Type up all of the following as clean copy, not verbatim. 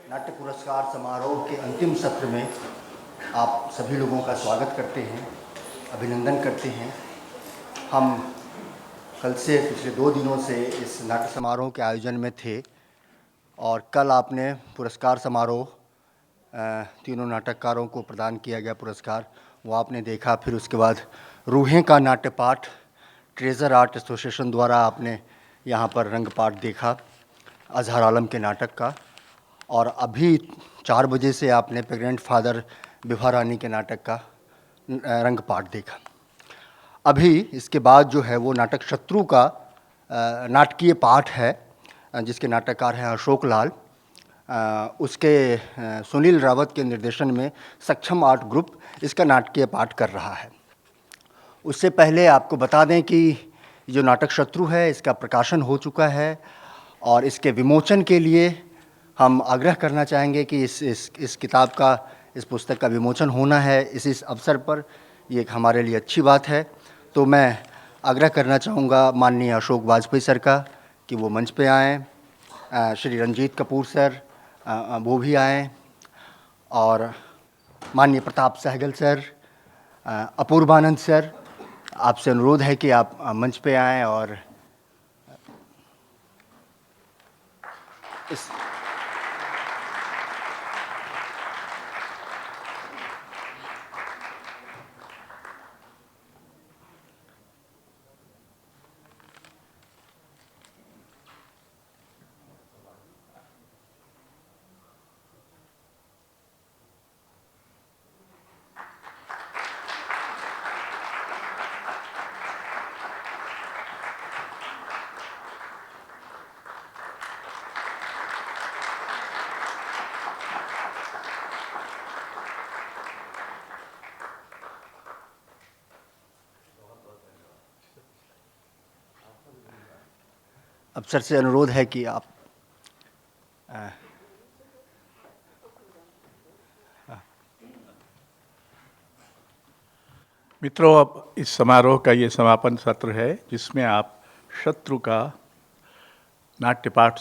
नाट्य पुरस्कार समारोह के अंतिम सत्र में आप सभी लोगों का स्वागत करते हैं, अभिनंदन करते हैं। हम कल से पिछले 2 दिनों से इस नाट्य समारोह के आयोजन में थे और कल आपने पुरस्कार समारोह तीनों नाटककारों को प्रदान किया गया पुरस्कार वो आपने देखा। फिर उसके बाद रूहें का नाट्य पाठ ट्रेजर आर्ट एसोसिएशन द्वारा आपने यहाँ पर रंग पाठ देखा अजहर आलम के नाटक का। और अभी 4 बजे से आपने प्रेग्नेंट फादर विभा रानी के नाटक का रंग पाठ देखा। अभी इसके बाद जो है वो नाटक शत्रु का नाटकीय पाठ है जिसके नाटककार हैं अशोक लाल। उसके सुनील रावत के निर्देशन में सक्षम आर्ट ग्रुप इसका नाटकीय पाठ कर रहा है। उससे पहले आपको बता दें कि जो नाटक शत्रु है इसका प्रकाशन हो चुका है और इसके विमोचन के लिए हम आग्रह करना चाहेंगे कि इस किताब का, इस पुस्तक का विमोचन होना है इस अवसर पर। ये एक हमारे लिए अच्छी बात है। तो मैं आग्रह करना चाहूँगा माननीय अशोक वाजपेयी सर का कि वो मंच पे आएँ, श्री रंजीत कपूर सर वो भी आएँ, और माननीय प्रताप सहगल सर, अपूर्वानंद सर, आपसे अनुरोध है कि आप मंच पे आएँ और इस अफसर से अनुरोध है कि आप मित्रों, अब इस समारोह का ये समापन सत्र है जिसमें आप शत्रु का नाट्य पाठ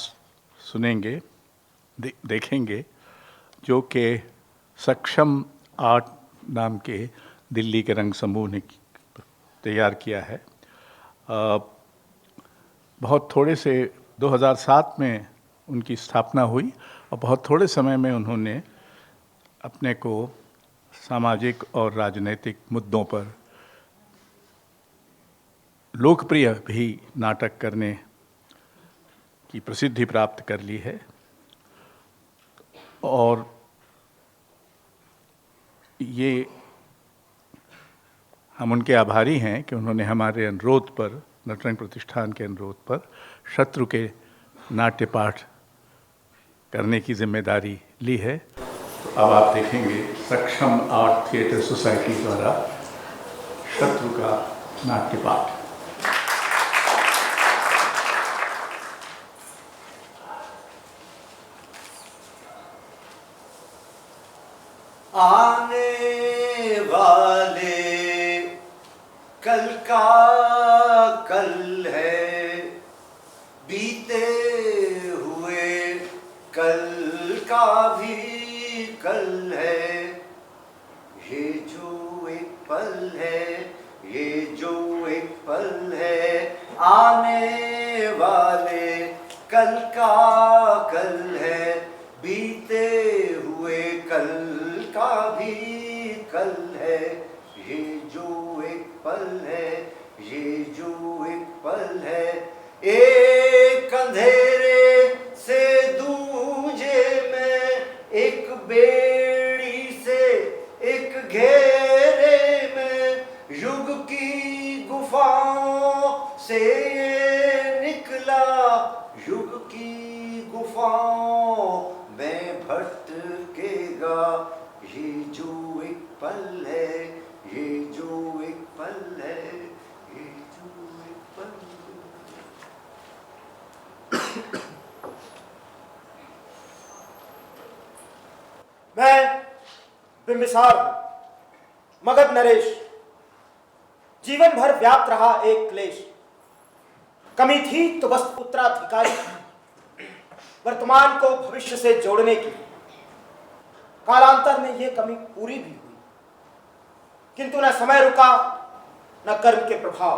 सुनेंगे, देखेंगे, जो कि सक्षम आर्ट नाम के दिल्ली के रंग समूह ने तैयार किया है। बहुत थोड़े से 2007 में उनकी स्थापना हुई और बहुत थोड़े समय में उन्होंने अपने को सामाजिक और राजनीतिक मुद्दों पर लोकप्रिय भी नाटक करने की प्रसिद्धि प्राप्त कर ली है। और ये हम उनके आभारी हैं कि उन्होंने हमारे अनुरोध पर, नटरंग प्रतिष्ठान के अनुरोध पर शत्रु के नाट्य पाठ करने की जिम्मेदारी ली है। अब आप देखेंगे सक्षम आर्ट थिएटर सोसाइटी द्वारा शत्रु का नाट्य पाठ। आने वाले कल का कल है, बीते हुए कल का भी कल है। ये जो एक पल है, ये जो एक पल है, आने वाले कल का कल है, बीते हुए कल का भी कल है। ये जो एक पल है, ये जो एक पल है, एक अंधेरे से दूजे में, एक बेड़ी से एक घेरे में, से निकला युग की गुफाओं में भटकेगा। ये जो एक पल है, ये जो एक पल है, ये जो एक पल है। मैं बिंबिसार हूं, मगध नरेश। जीवन भर व्याप्त रहा एक क्लेश। कमी थी तो बस उत्तराधिकारी, वर्तमान को भविष्य से जोड़ने की। कालांतर में यह कमी पूरी भी हुई, किंतु न समय रुका न कर्म के प्रभाव।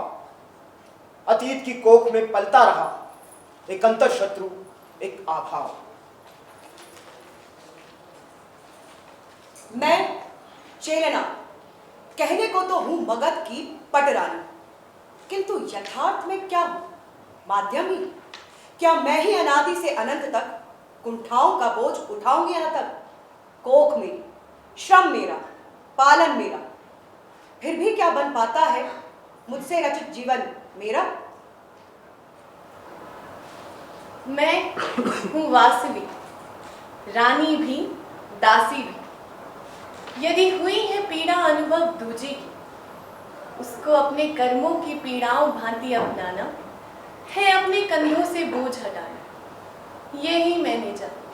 अतीत की कोख में पलता रहा एक अंतर शत्रु, एक आभाव। मैं चेलना, कहने को तो हूं मगध की पटरानी, किंतु यथार्थ में क्या हूं? माध्यम ही। क्या मैं ही अनादि से अनंत तक कुंठाओं का बोझ उठाऊंगी अंत तक? कोख मेरी, श्रम मेरा, पालन मेरा, फिर भी क्या बन पाता है मुझसे रचित जीवन मेरा? मैं हूँ वासवी, रानी भी दासी भी। यदि हुई है पीड़ा अनुभव दूजे की, उसको अपने कर्मों की पीड़ाओं भांति अपनाना है, अपने कंधों से बोझ हटाना। यही मैंने जाना।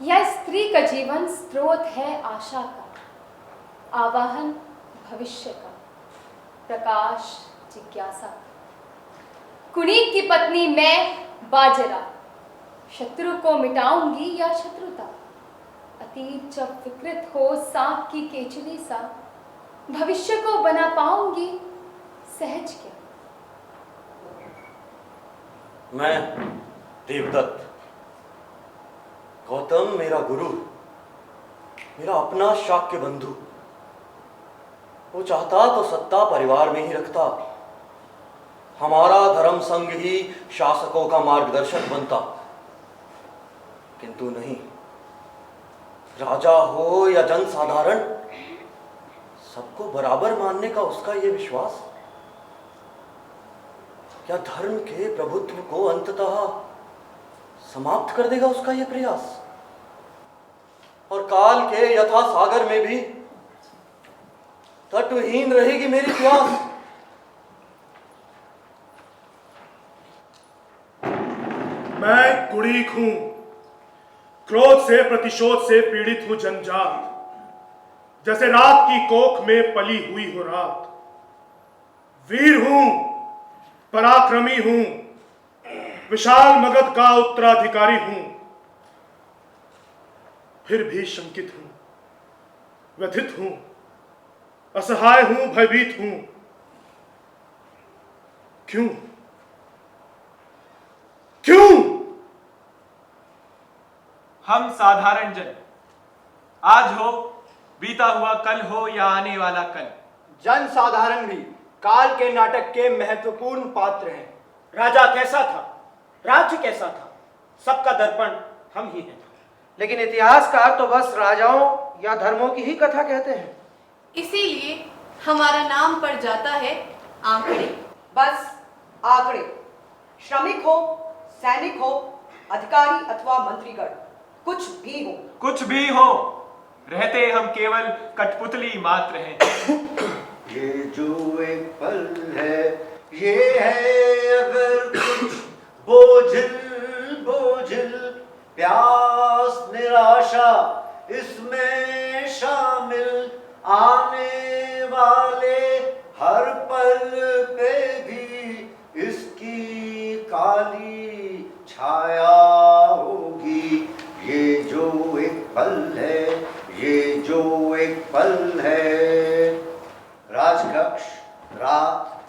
यह स्त्री का जीवन स्रोत है आशा का, आवाहन भविष्य का, प्रकाश जिज्ञासा का। कुनीत की पत्नी मैं बाजरा, शत्रु को मिटाऊंगी या शत्रुता। अतीत जब विकृत हो सांप की केचुली सा, भविष्य को बना पाऊंगी सहज क्या। मैं देवदत्त, गौतम मेरा गुरु, मेरा अपना शाक्य बंधु। वो चाहता तो सत्ता परिवार में ही रखता, हमारा धर्म संघ ही शासकों का मार्गदर्शक बनता। किंतु नहीं, राजा हो या जन साधारण, सबको बराबर मानने का उसका ये विश्वास। क्या धर्म के प्रभुत्व को अंततः समाप्त कर देगा उसका यह प्रयास? और काल के यथा सागर में भी तटहीन रहेगी मेरी प्यास। मैं कुड़ीक हूं, क्रोध से प्रतिशोध से पीड़ित हूं जनजात, जैसे रात की कोख में पली हुई हो रात। वीर हूं, पराक्रमी हूं, विशाल मगध का उत्तराधिकारी हूं। फिर भी शंकित हूं, व्यथित हूं, असहाय हूं, भयभीत हूं। क्यों? क्यों? हम साधारण जन, आज हो, बीता हुआ कल हो या आने वाला कल, जन साधारण भी काल के नाटक के महत्वपूर्ण पात्र हैं। राजा कैसा था, राज्य कैसा था, सबका दर्पण हम ही हैं। लेकिन इतिहासकार तो बस राजाओं या धर्मों की ही कथा कहते हैं। इसीलिए हमारा नाम पड़ जाता है आंकड़े। बस आंकड़े। श्रमिक हो, सैनिक हो, अधिकारी अथवा मंत्रीगण, कुछ भी हो। कुछ भी हो, रहते हम केवल कठपुतली मात्र हैं। ये जो एक पल है, ये है अगर कुछ बोझिल बोझिल, प्यास निराशा इसमें शामिल। आने वाले हर पल पे भी इसकी काली छाया होगी। ये जो एक पल है, ये जो एक पल है। राजकक्ष, रात,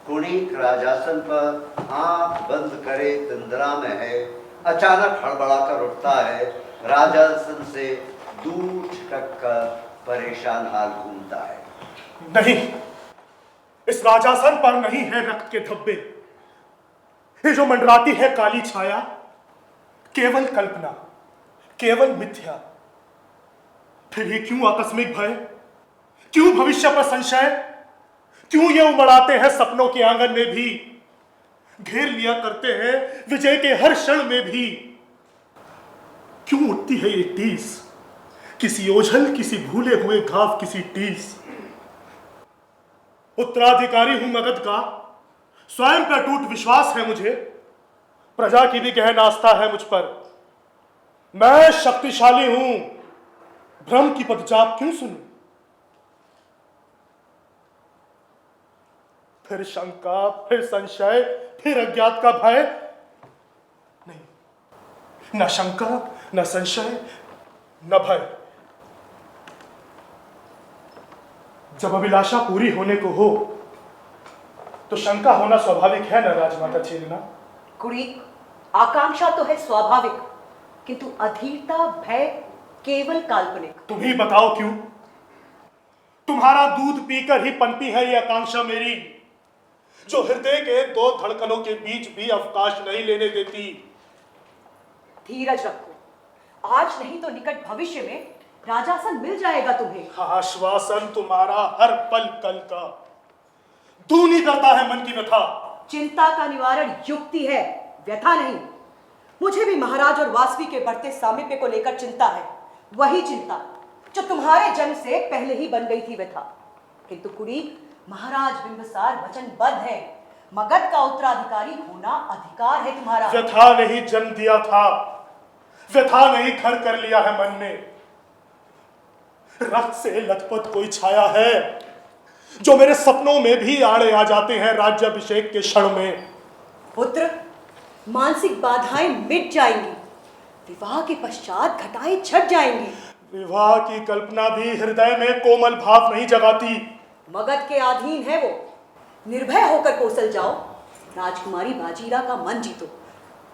कुणिक राजासन पर आंख बंद करे तंद्रा में है। अचानक हड़बड़ाकर उठता है, राजासन से दूर छिटक कर परेशान हाल घूमता है। नहीं, इस राजासन पर नहीं है रक्त के धब्बे। ये जो मंडराती है काली छाया, केवल कल्पना, केवल मिथ्या। फिर ही क्यों आकस्मिक भय, क्यों भविष्य पर संशय, क्यों ये उमड़ाते हैं सपनों के आंगन में भी, घेर लिया करते हैं विजय के हर क्षण में भी। क्यों उठती है ये टीस, किसी ओझल, किसी भूले हुए घाव, किसी टीस। उत्तराधिकारी हूं मगध का, स्वयं का टूट विश्वास है मुझे, प्रजा की भी गहन आस्था है मुझ पर। मैं शक्तिशाली हूं, भ्रम की पदचाप क्यों सुनूं? फिर शंका, फिर संशय, फिर अज्ञात का भय। नहीं, न शंका, न संशय, न भय। जब अभिलाषा पूरी होने को हो तो शंका होना स्वाभाविक है न राजमाता छेलना? कुड़ी, आकांक्षा तो है स्वाभाविक, किंतु अधीरता, भय केवल काल्पनिक। तुम ही बताओ क्यों? तुम्हारा दूध पीकर ही पनपी है ये आकांक्षा मेरी, जो हृदय के दो धड़कनों के बीच भी अवकाश नहीं लेने देती। धीरज रखो, आज नहीं तो निकट भविष्य में राजासन मिल जाएगा तुम्हें। आश्वासन तुम्हारा हर पल कल का दूनी करता है मन की व्यथा। चिंता का निवारण युक्ति है, व्यथा नहीं। मुझे भी महाराज और वासवी के बढ़ते सामीप्य को लेकर चिंता है, वही चिंता जो तुम्हारे जन्म से पहले ही बन गई थी व्यथा। किंतु कुड़ी, महाराज बिंबिसार वचनबद्ध है, मगध का उत्तराधिकारी होना अधिकार है तुम्हारा। व्यथा नहीं जन्म दिया था, व्यथा नहीं घर कर लिया है मन में। रक्त से लथपथ कोई छाया है जो मेरे सपनों में भी आड़े आ जाते हैं राज्याभिषेक के क्षण में। पुत्र, मानसिक बाधाएं मिट जाएंगी, विवाह के पश्चात घटाएं छट जाएंगी। विवाह की कल्पना भी हृदय में कोमल भाव नहीं जगाती। मगध के अधीन है वो, निर्भय होकर कौशल जाओ, राजकुमारी बाजीरा का मन जीतो।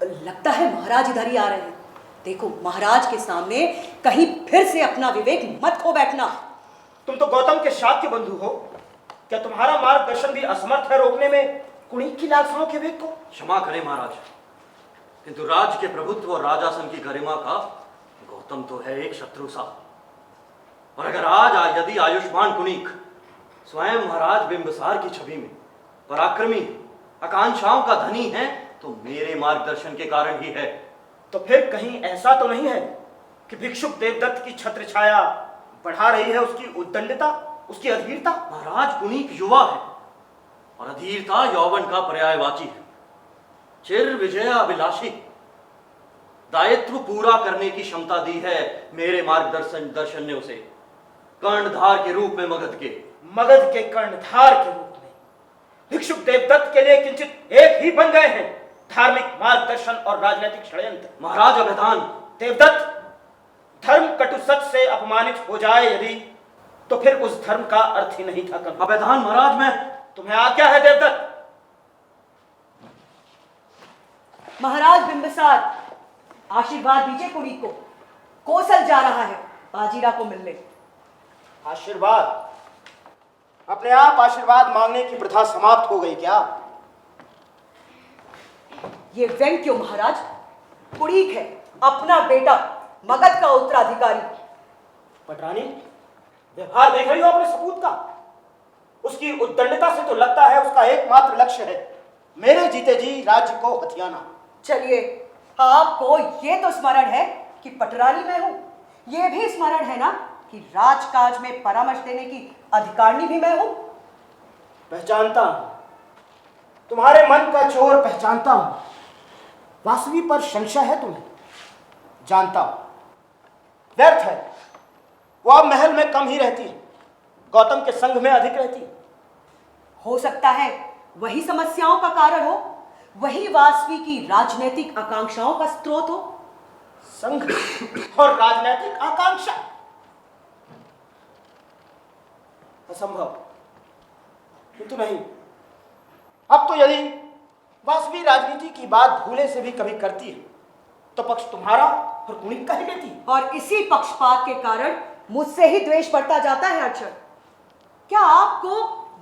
लगता है महाराज इधर ही आ रहे हैं। देखो, महाराज के सामने कहीं फिर से अपना विवेक मत खो बैठना। तुम तो गौतम के शाक्य बंधु हो, क्या तुम्हारा मार्गदर्शन भी असमर्थ है रोकने में कुड़ी की लालसाओं के वेग को? क्षमा करें महाराज, किंतु राज्य के प्रभुत्व और राजासन की गरिमा का गौतम तो है एक शत्रु सा। और अगर आज यदि आयुष्मान कुणिक स्वयं महाराज बिंबिसार की छवि में पराक्रमी, आकांक्षाओं का धनी है, तो मेरे मार्गदर्शन के कारण ही है। तो फिर कहीं ऐसा तो नहीं है कि भिक्षुक देवदत्त की छत्र छाया बढ़ा रही है उसकी उद्दंडता, उसकी अधीरता? महाराज कुणिक युवा है और अधीरता यौवन का पर्यायवाची है। चिर विजय अभिलाषी, दायित्व पूरा करने की क्षमता दी है मेरे दर्शन ने उसे, कर्णधार के रूप में मगध के कर्णधार के रूप में भिक्षुक देवदत्त के लिए किंचित एक ही बन गए हैं धार्मिक मार्गदर्शन और राजनीतिक षड्यंत्र। महाराज अभिधान, देवदत्त धर्म कटु सच से अपमानित हो जाए यदि, तो फिर उस धर्म का अर्थ ही नहीं था कभी। अभिधान महाराज, मैं तुम्हें आज्ञा है देवदत्त। महाराज बिंबिसार, आशीर्वाद दीजिए कुड़ी को, कौशल जा रहा है बाजीरा को मिलने। आशीर्वाद? अपने आप आशीर्वाद मांगने की प्रथा समाप्त हो गई क्या? ये व्यंग क्यों महाराज? कुड़ीक है, अपना बेटा, मगध का उत्तराधिकारी। पटरानी, व्यवहार देख रही हो अपने सपूत का? उसकी उद्दंडता से तो लगता है उसका एकमात्र लक्ष्य है मेरे जीते जी राज्य को हथियाना। चलिए, आपको ये तो स्मरण है कि पटरानी मैं हूं, ये भी स्मरण है ना कि राजकाज में परामर्श देने की अधिकारिणी भी मैं हूं। पहचानता हूं, तुम्हारे मन का चोर पहचानता हूं। वासवी पर संशय है तुम्हें, जानता हूं। व्यर्थ है, वो अब महल में कम ही रहती है, गौतम के संग में अधिक रहती है। हो सकता है वही समस्याओं का कारण हो, वही वासवी की राजनीतिक आकांक्षाओं का स्रोत हो। संघ और राजनीतिक आकांक्षा असंभव। किंतु नहीं, अब तो यदि वासवी राजनीति की बात भूले से भी कभी करती है तो पक्ष तुम्हारा और कुणिक का ही लेती है। और इसी पक्षपात के कारण मुझसे ही द्वेष बढ़ता जाता है। अर्चन, क्या आपको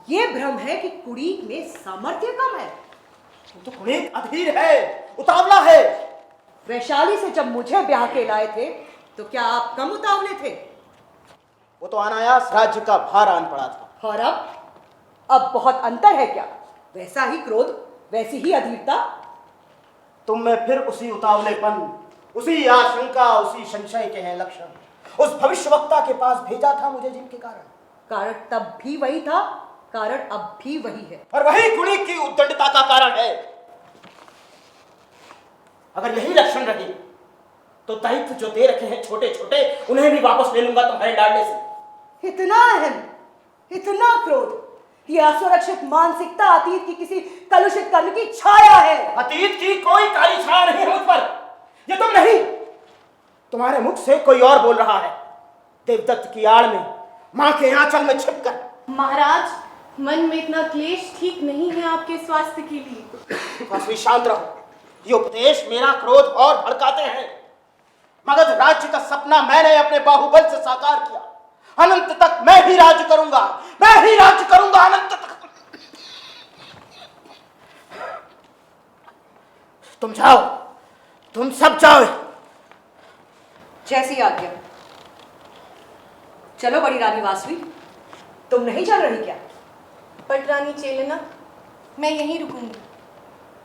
यह भ्रम है कि कुड़ीक में सामर्थ्य कम है? तो कुणिक अधीर है, उतावला है। वैशाली से जब मुझे ब्याह के लाए थे तो क्या आप कम उतावले थे? वो तो अनायास राज्य का भार आन पड़ा था। और अब अब बहुत अंतर है क्या? वैसा ही क्रोध, वैसी ही अधीरता। तुम में फिर उसी उतावलेपन, उसी आशंका, उसी संशय के हैं लक्षण। उस भविष्यवक्ता के पास भेजा था मुझे जिनके कारण तब भी वही था, कारण अब भी वही है। और वही कुड़ी की उद्दंडता का कारण है। अगर यही लक्षण रहे तो दायित्व जो दे रखे हैं छोटे छोटे, उन्हें भी वापस ले लूंगा तुम्हारे डालने से। इतना अहम, इतना क्रोध, ये असुरक्षित मानसिकता अतीत की किसी कलुषित कर्म की छाया है। अतीत की कोई काली छाया नहीं है मुझ पर। ये तुम नहीं, तुम्हारे मुख से कोई और बोल रहा है, देवदत्त की आड़ में, मां के आंचल में छिपकर। महाराज, मन में इतना क्लेश ठीक नहीं है आपके स्वास्थ्य के लिए। बस शांत रहो। ये उपदेश मेरा क्रोध और भड़काते हैं। मगध राज्य का सपना मैंने अपने बाहुबल से साकार किया। अनंत तक मैं ही राज्य करूंगा, मैं ही राज्य करूंगा अनंत तक। तुम जाओ, तुम सब जाओ। जैसी आज्ञा। चलो बड़ी रानी वासवी, तुम नहीं चल रही क्या? पटरानी चेलना, मैं यहीं रुकूंगी।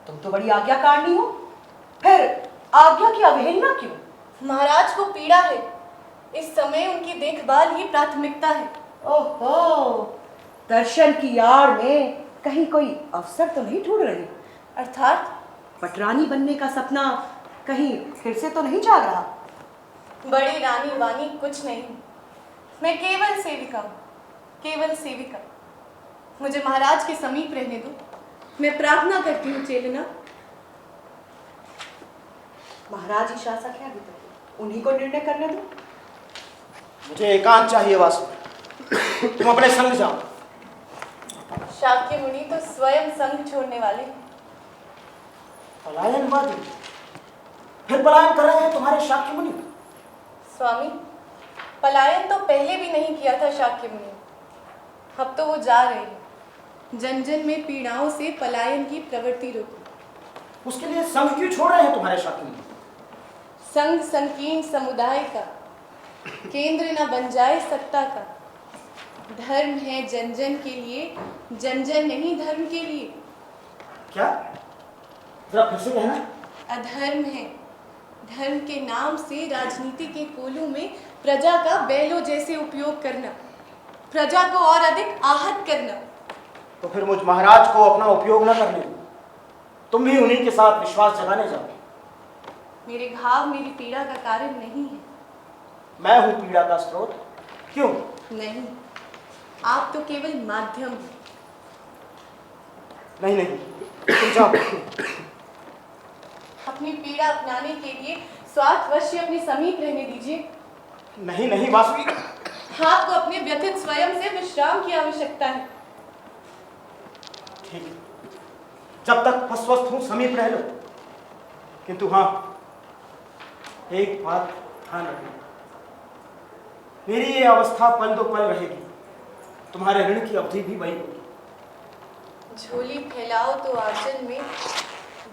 तुम तो बड़ी आज्ञाकारिणी हो, फिर आज्ञा की अवहेलना क्यों? महाराज को पीड़ा है, इस समय उनकी देखभाल ही प्राथमिकता है। ओहो, दर्शन की आड़ में कहीं कोई अवसर तो नहीं ढूंढ रही? अर्थात पटरानी बनने का सपना कहीं फिर से तो नहीं जाग रहा? बड़ी रानी वानी कुछ नहीं, मैं केवल सेविका हूँ, केवल सेविका। मुझे महाराज के समीप रहने दो, मैं प्रार्थना करती हूँ चेलना। महाराज ही शासक है अभी तक, उन्हीं को निर्णय करने दो। मुझे एकांत चाहिए वासु, तुम अपने संग जाओ। शाक्य मुनि तो स्वयं संग छोड़ने वाले। पलायनवादी, फिर पलायन कर रहे हैं तुम्हारे शाक्य मुनि। स्वामी, पलायन तो पहले भी नहीं किया था शाक्य मुनि, अब तो वो जा रहे हैं। जन जन में पीड़ाओं से पलायन की प्रवृत्ति रोको। उसके लिए संग क्यों छोड़ रहे हैं तुम्हारे शाक्य मुनि? संग संकीर्ण समुदाय का, केंद्र न बन जाए सत्ता का। धर्म है जन जन के लिए, जन जन नहीं धर्म के लिए। क्या? जरा फिर से कहना। अधर्म है धर्म के नाम से राजनीति के कोलू में प्रजा का बैलों जैसे उपयोग करना, प्रजा को और अधिक आहत करना। तो फिर मुझ महाराज को अपना उपयोग न करने दो, तुम भी उन्हीं के साथ विश्वास जगाने जाओ। मेरे घाव मेरी पीड़ा का कारण नहीं है। मैं हूं पीड़ा का स्रोत? क्यों? नहीं, आप तो केवल माध्यम हैं। नहीं नहीं, तुम जाओ। अपनी पीड़ा अपनाने के लिए स्वार्थवश अपने समीप रहने दीजिए। नहीं नहीं वासवी, आपको अपने व्यथित स्वयं से विश्राम की आवश्यकता है। ठीक, जब तक अस्वस्थ हूं समीप रह लो, किंतु हाँ, एक बात ध्यान रखना, मेरी ये अवस्था पल दो पल रहेगी, तुम्हारे ऋण की अवधि भी वही होगी। झोली फैलाओ तो आंचल में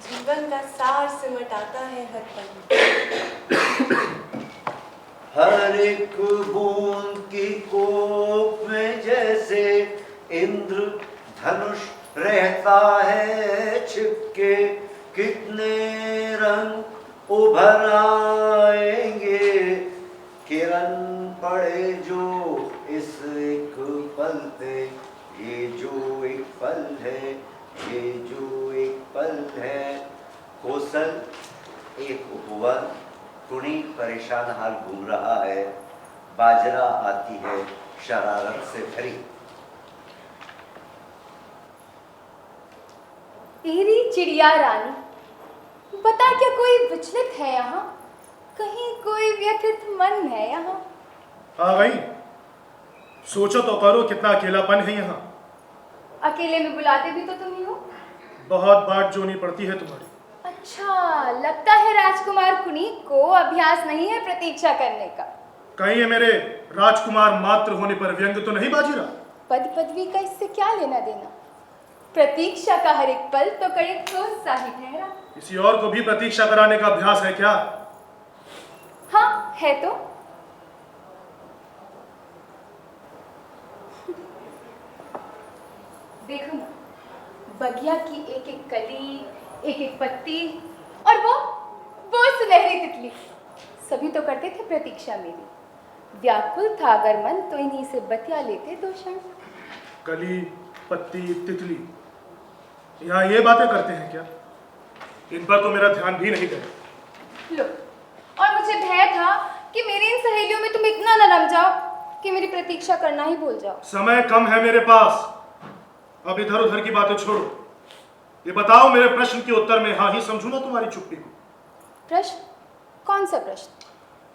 जीवन का सार सिमट आता है हर पल। हर एक बूंद की कोप में जैसे इंद्र धनुष रहता है छिपके, कितने रंग उभर आएंगे, किरण पड़े जो इस एक पल पे, ये जो एक पल है, ये जो एक पल है। कौशल एक हुआ कुणी परेशान हाल घूम रहा है, बाजरा आती है शरारत से भरी। एरी चिड़िया रानी, बता क्या कोई विचलित है यहाँ? कहीं कोई व्यथित मन है यहाँ? हाँ भाई, सोचो तो करो कितना अकेलापन है यहाँ। अकेले में बुलाते भी तो तुम ही हो। बहुत बाट जोनी पड़ती है तुम्हारी। अच्छा, लगता है राजकुमार कुनीक को अभ्यास नहीं है प्रतीक्षा करने का। कहीं ये मेरे राजकुमार मात्र होने पर व्यंग तो नहीं बाजी रहा? पद पदवी का इससे क्या लेना देना? प्रतीक्षा का हर एक पल तो कड़े प्रोत्साहित है। किसी और को भी प्रतीक्षा कराने का अभ्यास है क्या? हाँ है तो। देखो ना, बगिया की एक एक कली, एक एक पत्ती, और वो सुनहरी तितली, सभी तो करते थे प्रतीक्षा मेरी। व्याकुल था अगर मन तो इन्हीं से बतिया लेते 2 क्षण। कली, पत्ती, तितली, यहाँ ये बातें करते हैं क्या? इन पर तो मेरा ध्यान भी नहीं गया। लो, और मुझे भय था कि मेरी इन सहेलियों में तुम इतना न रम जाओ कि मेरी प्रतीक्षा करना ही भूल जाओ। समय कम है मेरे पास, अब इधर उधर की बातें छोड़ो। ये बताओ, मेरे प्रश्न के उत्तर में हाँ ही समझू ना तुम्हारी चुप्पी को? प्रश्न? कौन सा प्रश्न?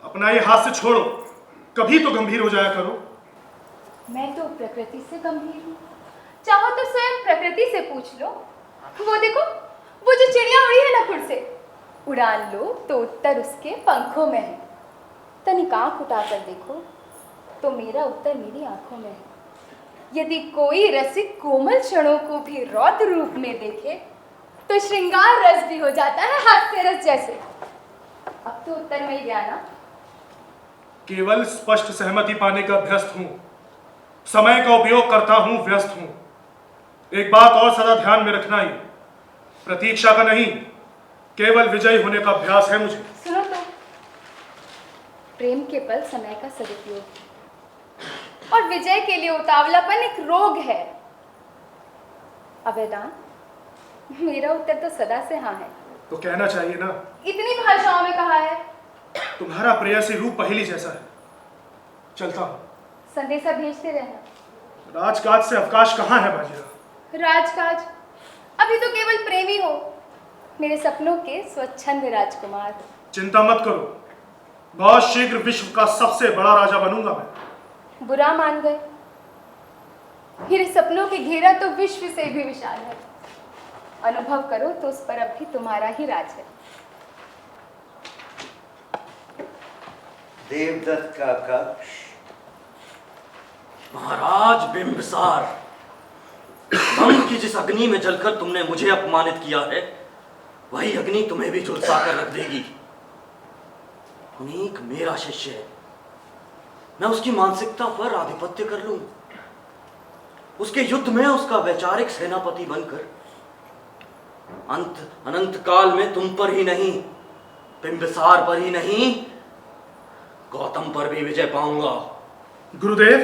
अपना ये हाथ से छोड़ो, कभी तो गंभीर हो जाया करो। मैं तो प्रकृति से गंभीर हूँ, चाहो तो स्वयं प्रकृति से पूछ लो। वो देखो, वो जो चिड़िया उड़ी है ना खुद से, उड़ान लो तो उत्तर उसके पंखों में है। तनिक आँख उठाकर देखो तो मेरा उत्तर मेरी आंखों में है। यदि कोई रसिक कोमल क्षणों को भी रौद्र रूप में देखे तो श्रृंगार रस भी हो जाता है हास्य रस जैसे। अब तो उत्तर में ही गया ना? केवल स्पष्ट सहमति पाने का अभ्यस्त हूं, समय का उपयोग करता हूं, व्यस्त हूं। एक बात और सदा ध्यान में रखना ही, प्रतीक्षा का नहीं, केवल विजयी होने का अभ्यास है मुझे। सुनो तो, प्रेम के पल समय का सदुपयोग और विजय के लिए उतावलापन एक रोग है। अवेदान, मेरा उत्तर तो सदा से हाँ है। तो कहना चाहिए ना। इतनी भाषाओं में कहा है। तुम्हारा प्रेयसी रूप पहेली जैसा है। चलता हूं। संदेशा भेजते रहना। राजकाज से अवकाश कहाँ है बाजीरा? राजकाज? अभी तो केवल प्रेमी हो, मेरे सपनों के स्वच्छंद राजकुमार। चिंता मत करो, बहुत शीघ्र विश्व का सबसे बड़ा राजा बनूंगा मैं। बुरा मान गए? मेरे सपनों की घेरा तो विश्व से भी विशाल है। अनुभव करो तो उस पर अब भी तुम्हारा ही राज है। देवदत्त का कक्ष। महाराज बिंबिसार, दम की जिस अग्नि में जलकर तुमने मुझे अपमानित किया है, वही अग्नि तुम्हें भी झुलसा कर रख देगी। कुनीक मेरा शिष्य है, मैं उसकी मानसिकता पर आधिपत्य कर लूं, उसके युद्ध में उसका वैचारिक सेनापति बनकर अनंत काल में तुम पर ही नहीं, बिंबिसार पर ही नहीं, गौतम पर भी विजय पाऊंगा। गुरुदेव,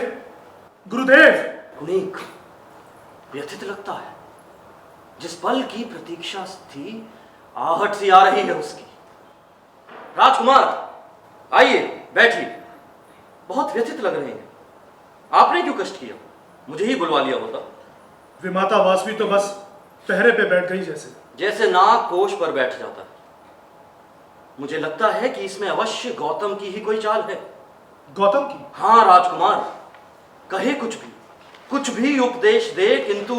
गुरुदेव। कुनीक, व्यथित लगता है। जिस पल की प्रतीक्षा थी, आहट सी आ रही है उसकी। राजकुमार, आइए बैठिए। बहुत व्यथित लग रहे हैं। आपने क्यों कष्ट किया? मुझे ही बुलवा लिया होता। विमाता वासवी तो बस पहरे पे बैठ गई जैसे नाग कोष पर बैठ जाता है। मुझे लगता है कि इसमें अवश्य गौतम की ही कोई चाल है। गौतम की? हाँ राजकुमार, कहे कुछ भी उपदेश दे, किंतु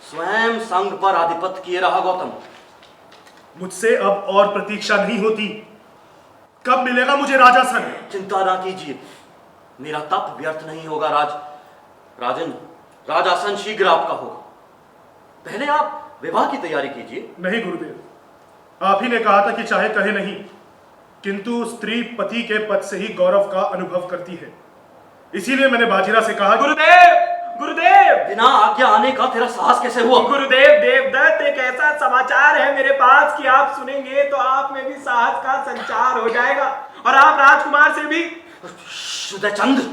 स्वयं संग पर आधिपत्य किए रहा गौतम। मुझसे अब और प्रतीक्षा नहीं होती। कब मिलेगा मुझे राजासन? चिंता ना कीजिए, मेरा तप व्यर्थ नहीं होगा। राजन, राजासन शीघ्र आपका होगा। पहले आप विवाह की तैयारी कीजिए। नहीं गुरुदेव, आप ही ने कहा था कि चाहे कहे नहीं, किंतु स्त्री पति के पद से ही गौरव का अनुभव करती है। इसीलिए मैंने बाजीरा से कहा। गुरुदेव, गुरुदेव, बिना आज्ञा आने का तेरा साहस कैसे हुआ? गुरुदेव देवदत्त, एक ऐसा समाचार है मेरे पास कि आप सुनेंगे तो आप में भी साहस का संचार हो जाएगा और आप राजकुमार से भी। चंद्र,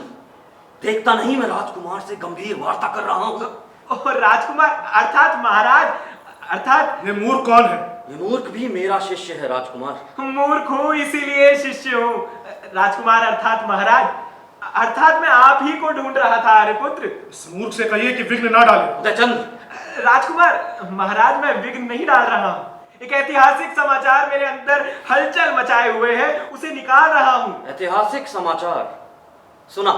देखता नहीं मैं राजकुमार से गंभीर वार्ता कर रहा हूँ। और राजकुमार अर्थात महाराज, अर्थात ये मूर्ख कौन है? ये मूर्ख भी मेरा शिष्य है राजकुमार। मूर्ख हूँ इसीलिए शिष्य हूँ। राजकुमार अर्थात महाराज, अर्थात मैं आप ही को ढूंढ रहा था। अरे पुत्र, इस मूर्ख से कहिए कि विघ्न ना डाले। चंद्र। राजकुमार महाराज, मैं विघ्न नहीं डाल रहा हूँ। एक ऐतिहासिक समाचार मेरे अंदर हलचल मचाए हुए है, उसे निकाल रहा हूँ। ऐतिहासिक समाचार सुना,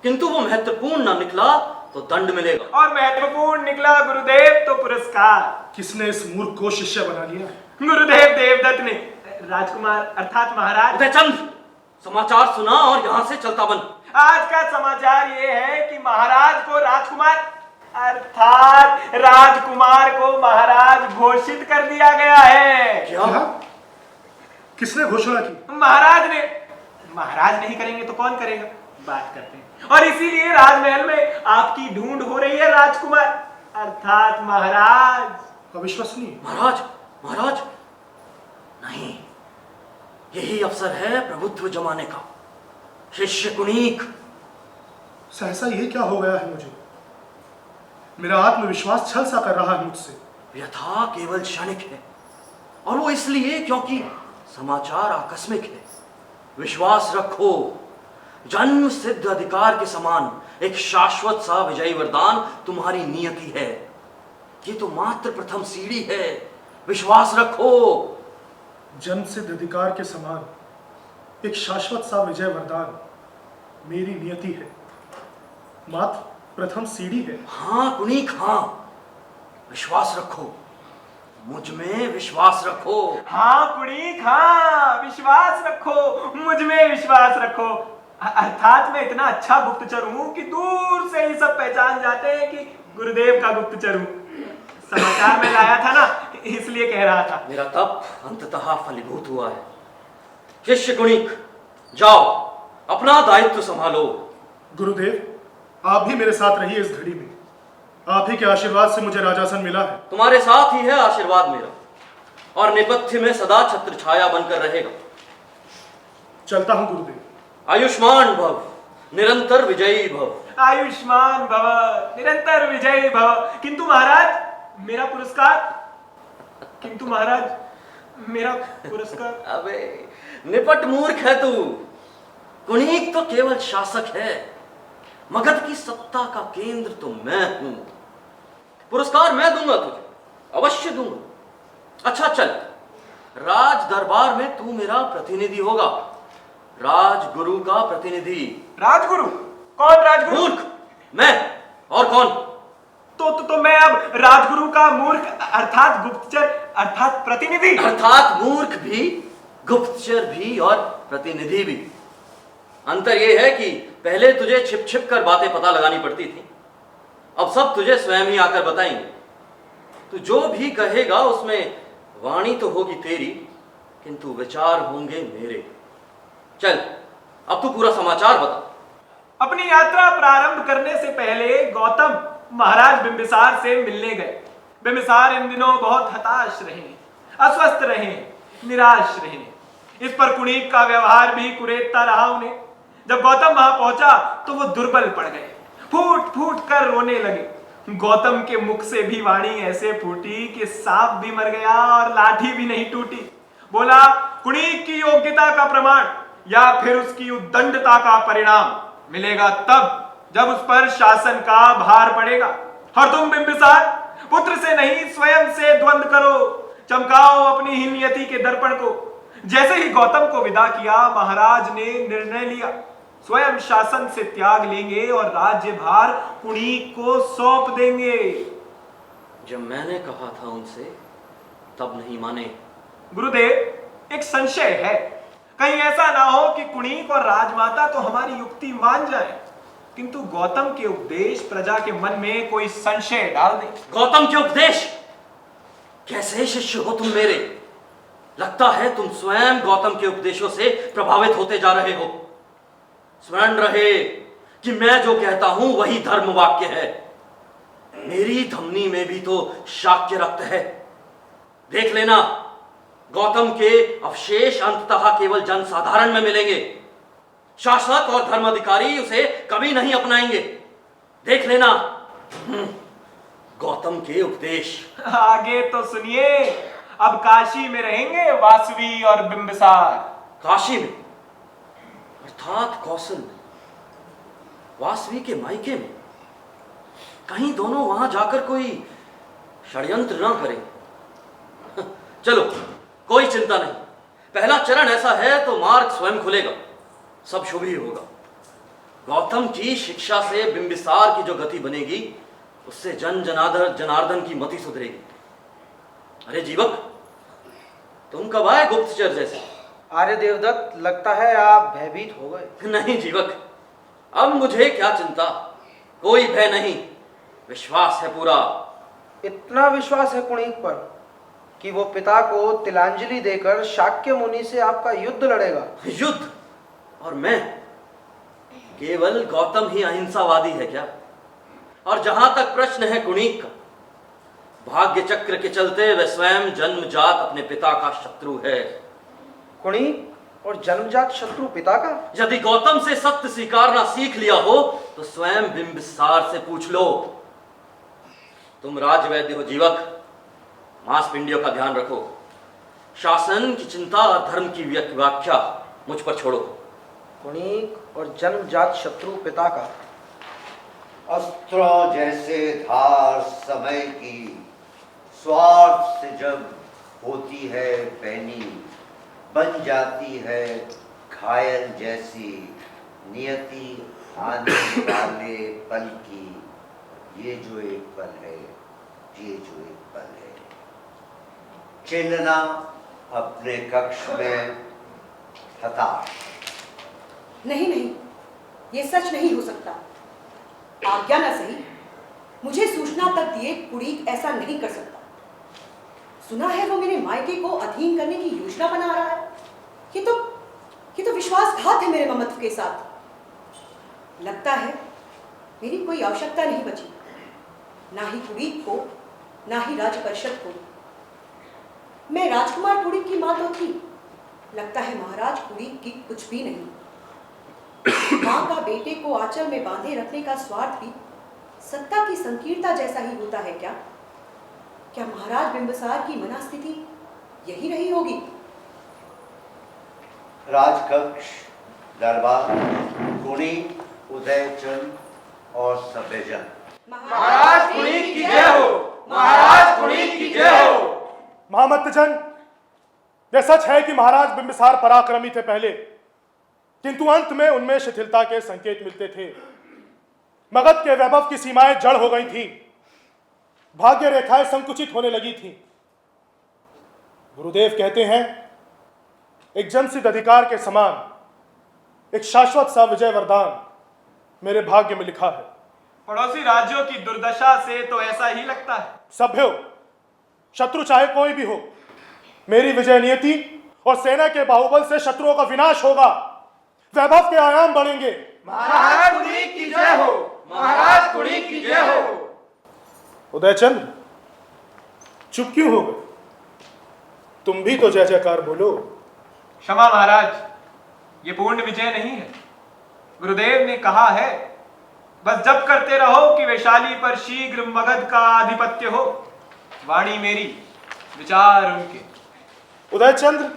किंतु वो महत्वपूर्ण न निकला तो दंड मिलेगा। और महत्वपूर्ण निकला गुरुदेव तो पुरस्कार। किसने इस मूर्ख को शिष्य बना लिया? गुरुदेव देवदत्त ने। राजकुमार अर्थात महाराज। चंद्र, समाचार सुना और यहाँ से चलता बन। आज का समाचार ये है कि महाराज को राजकुमार अर्थात राजकुमार को महाराज घोषित कर दिया गया है। क्या? किसने घोषणा की? महाराज ने। महाराज नहीं करेंगे तो कौन करेगा? बात करते हैं। और इसीलिए राजमहल में आपकी ढूंढ हो रही है राजकुमार। अर्थात महाराज। अविश्वसनीय। महाराज, महाराज, नहीं, यही अवसर है प्रभुत्व जमाने का। शिष्य कुणीक। सहसा ये क्या हो गया है मुझे? मेरा आत्मविश्वास छल सा कर रहा है मुझसे। व्यथा केवल क्षणिक है, और वो इसलिए क्योंकि समाचार आकस्मिक है। विश्वास रखो, जन्म सिद्ध अधिकार के समान एक शाश्वत सा विजयी वरदान तुम्हारी नियति है। ये तो मात्र प्रथम सीढ़ी है, विश्वास रखो। जन्म सिद्ध अधिकार के समान एक शाश्वत सा विजय वरदान मेरी नियति है, मात्र प्रथम सीढ़ी है। हाँ कुणीक, हाँ, विश्वास रखो, मुझ में विश्वास रखो। हाँ कुणीक, हाँ, विश्वास रखो, मुझ में विश्वास रखो। अर्थात मैं इतना अच्छा गुप्तचर हूं कि दूर से ही सब पहचान जाते हैं कि गुरुदेव का गुप्तचर हूं। समाचार में लाया था ना, इसलिए कह रहा था। मेरा तप अंततः फलीभूत हुआ है। शिष्य कुणीक, जाओ, अपना दायित्व संभालो। गुरुदेव, आप भी मेरे साथ रहिए इस घड़ी में। आप ही के आशीर्वाद से मुझे राजासन मिला है। तुम्हारे साथ ही है आशीर्वाद मेरा, और नेपथ्य में सदा छत्र छाया बनकर रहेगा। चलता हूं गुरुदेव। आयुष्मान भव, निरंतर विजयी भव। आयुष्मान भव, निरंतर विजयी भव। किंतु महाराज, मेरा पुरस्कार। किंतु महाराज, मेरा पुरस्कार। अबे निपट मूर्ख है तू। कुणीक तो केवल शासक है, मगध की सत्ता का केंद्र तो मैं हूं। पुरस्कार मैं दूंगा तुझे, अवश्य दूंगा। अच्छा चल, राज दरबार में तू मेरा प्रतिनिधि होगा, राजगुरु का प्रतिनिधि। राजगुरु? कौन राजगुरु? मूर्ख, मैं, और कौन? तो मैं अब राजगुरु का मूर्ख अर्थात गुप्तचर अर्थात प्रतिनिधि। अर्थात मूर्ख भी, गुप्तचर भी और प्रतिनिधि भी। अंतर यह है कि पहले तुझे छिप छिप कर बातें पता लगानी पड़ती थी, अब सब तुझे स्वयं ही आकर बताएंगे। तू जो भी कहेगा उसमें वाणी तो होगी तेरी, किंतु विचार होंगे मेरे। चल, अब तू पूरा समाचार बता। अपनी यात्रा प्रारंभ करने से पहले गौतम महाराज बिंबिसार से मिलने गए। बिंबिसार इन दिनों बहुत हताश रहे, अस्वस्थ रहे, निराश रहे। इस पर कुणीक का व्यवहार भी कुरेदता रहा उन्हें। जब गौतम वहां पहुंचा तो वो दुर्बल पड़ गए, फूट फूट कर रोने लगे। गौतम के मुख से भी वाणी ऐसे फूटी कि सांप भी मर गया और लाठी भी नहीं टूटी। बोला, कुणीक की योग्यता का प्रमाण या फिर उसकी उद्दंडता का परिणाम मिलेगा तब जब उस पर शासन का भार पड़ेगा। और तुम बिंबिसार, पुत्र से नहीं स्वयं से द्वंद्व करो, चमकाओ अपनी ही नियति के दर्पण को। जैसे ही गौतम को विदा किया, महाराज ने निर्णय लिया, स्वयं शासन से त्याग लेंगे और राज्य भार कुणीक को सौंप देंगे। जब मैंने कहा था उनसे तब नहीं माने। गुरुदेव, एक संशय है, कहीं ऐसा ना हो कि कुणीक और राजमाता तो हमारी युक्ति मान जाए, किंतु गौतम के उपदेश प्रजा के मन में कोई संशय डाल दे। गौतम के उपदेश? कैसे शिष्य हो तुम मेरे? लगता है तुम स्वयं गौतम के उपदेशों से प्रभावित होते जा रहे हो। स्मरण रहे कि मैं जो कहता हूं वही धर्म वाक्य है। मेरी धमनी में भी तो शाक्य रक्त है। देख लेना, गौतम के अवशेष अंततः केवल जनसाधारण में मिलेंगे। शासक और धर्माधिकारी उसे कभी नहीं अपनाएंगे। देख लेना। गौतम के उपदेश। आगे तो सुनिए। अब काशी में रहेंगे वासवी और बिंबिसार। काशी में अर्थात कौशल में, वासवी के मायके में। कहीं दोनों वहां जाकर कोई षड्यंत्र ना करें। चलो, कोई चिंता नहीं। पहला चरण ऐसा है तो मार्ग स्वयं खुलेगा, सब शुभ ही होगा। गौतम की शिक्षा से बिंबिसार की जो गति बनेगी, उससे जनार्दन की मति सुधरेगी। अरे जीवक, तुम कब आए गुप्तचर जैसे? आर्य देवदत्त, लगता है आप भयभीत हो गए। नहीं जीवक, अब मुझे क्या चिंता, कोई भय नहीं, विश्वास है पूरा। इतना विश्वास है कुणीक पर कि वो पिता को तिलांजलि देकर शाक्य मुनि से आपका युद्ध लड़ेगा। युद्ध? और मैं? केवल गौतम ही अहिंसावादी है क्या? और जहां तक प्रश्न है कुणीक का, भाग्य चक्र के चलते वह स्वयं जन्मजात अपने पिता का शत्रु है। कुणिक और जन्मजात शत्रु पिता का? यदि गौतम से सत्य स्वीकारना सीख लिया हो तो स्वयं बिंबिसार से पूछ लो। तुम राजवैद्य हो जीवक, मांसपिंडियों का ध्यान रखो। शासन की चिंता और धर्म की व्याख्या मुझ पर छोड़ो। कुणिक और जन्मजात शत्रु पिता का? अस्त्रों जैसे धार समय की स्वार्थ से जब होती है पैनी, बन जाती है घायल जैसी नियति आने वाले पल की। ये जो एक पल है, ये जो एक पल है। चेलना अपने कक्ष में हताश। नहीं नहीं, ये सच नहीं हो सकता। आज्ञा न सही, मुझे सूचना तक दिए कुणिक ऐसा नहीं कर सकता। सुना है वो मेरे मायके को अधीन करने की योजना बना रहा है। ये तो विश्वासघात है मेरे ममत्व के साथ। लगता है मेरी कोई आवश्यकता नहीं बची, ना ही कुणिक को, ना ही राज परिषद को। मैं राजकुमार कुणिक की मां तो थी, लगता है महाराज कुणिक की कुछ भी नहीं। मां का बेटे को आंचल में बांधे रखने का स्वार्थ भी सत्ता की संकीर्णता जैसा ही होता है क्या? क्या महाराज बिंबिसार की मनस्थिति यही रही होगी? राजकक्ष, दरबार, कुणिक, उदयचंद और सभ्यजन। महाराज कुणिक की जय हो, महाराज कुणिक की जय हो। महामत्तजन, यह सच है कि महाराज बिंबिसार पराक्रमी थे पहले, किंतु अंत में उनमें शिथिलता के संकेत मिलते थे। मगध के वैभव की सीमाएं जड़ हो गई थीं, भाग्य रेखाएं संकुचित होने लगी थीं। गुरुदेव कहते हैं, एक जन्मसिद्ध अधिकार के समान एक शाश्वत सा विजय वरदान मेरे भाग्य में लिखा है। पड़ोसी राज्यों की दुर्दशा से तो ऐसा ही लगता है। सभ्यो, शत्रु चाहे कोई भी हो, मेरी विजय नियति और सेना के बाहुबल से शत्रुओं का विनाश होगा, वैभव के आयाम बढ़ेंगे। महाराज कुणिक की जय हो, महाराज कुणिक की जय हो। उदयचंद, चुप क्यों हो गए? तुम भी तो जय जयकार बोलो। क्षमा महाराज, ये पूर्ण विजय नहीं है। गुरुदेव ने कहा है, बस जप करते रहो कि वैशाली पर शीघ्र मगध का आधिपत्य हो। वाणी मेरी, विचार उनके। उदयचंद्र,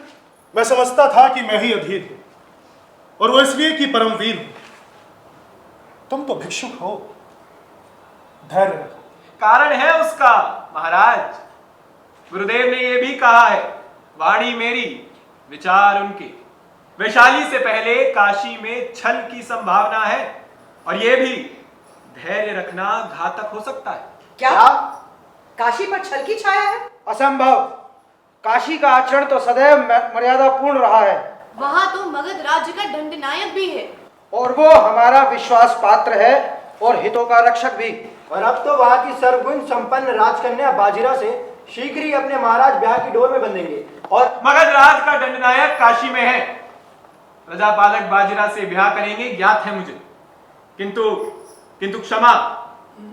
मैं समझता था कि मैं ही अधीर हूं, और वो इसलिए कि परमवीर हूं। तुम तो भिक्षुक हो, धैर्य रखो। कारण है उसका महाराज। गुरुदेव ने यह भी कहा है, वाणी मेरी, विचार उनके। वैशाली से पहले काशी में छल की संभावना है, और यह भी धैर्य रखना घातक हो सकता है। क्या काशी पर छल की छाया है? असंभव। काशी का आचरण तो सदैव मर्यादापूर्ण रहा है। वहां तो मगध राज्य का दंडनायक भी है, और वो हमारा विश्वास पात्र है और हितों का रक्षक भी। और अब तो वहां की सर्वगुण संपन्न राजकन्या बाजीरा से शीघ्र ही अपने महाराज ब्याह की डोर में बंधेंगे। और मगध राज का दंडनायक काशी में है, प्रजापालक बाजीरा से ब्याह करेंगे ज्ञात है मुझे। किंतु क्षमा,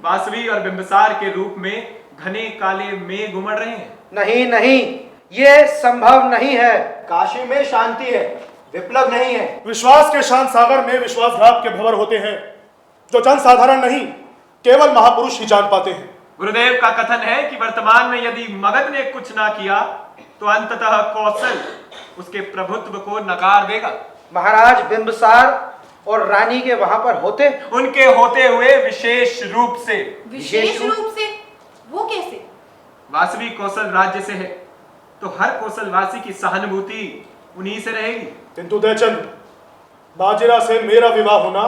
बांसुरी और बिंबिसार के रूप में घने काले मेघ उमड़ रहे हैं। नहीं नहीं, ये संभव नहीं है। काशी में शांति है, विप्लव नहीं है। विश्वास के शांत सागर में विश्वासघात के भंवर होते हैं, जो जन साधारण नहीं केवल महापुरुष ही जान पाते हैं। गुरुदेव का कथन है कि वर्तमान में यदि मगध ने कुछ ना किया तो अंततः कौशल उसके प्रभुत्व को नकार देगा। महाराज बिंबिसार और रानी के वहां पर होते, उनके होते हुए विशेष रूप से। विशेष रूप से? वो कैसे? वासवी कौशल राज्य से है, तो हर कौशलवासी की सहानुभूति उन्हीं से रहेगी। किंतु उदयचंद, बाजीरा से मेरा विवाह होना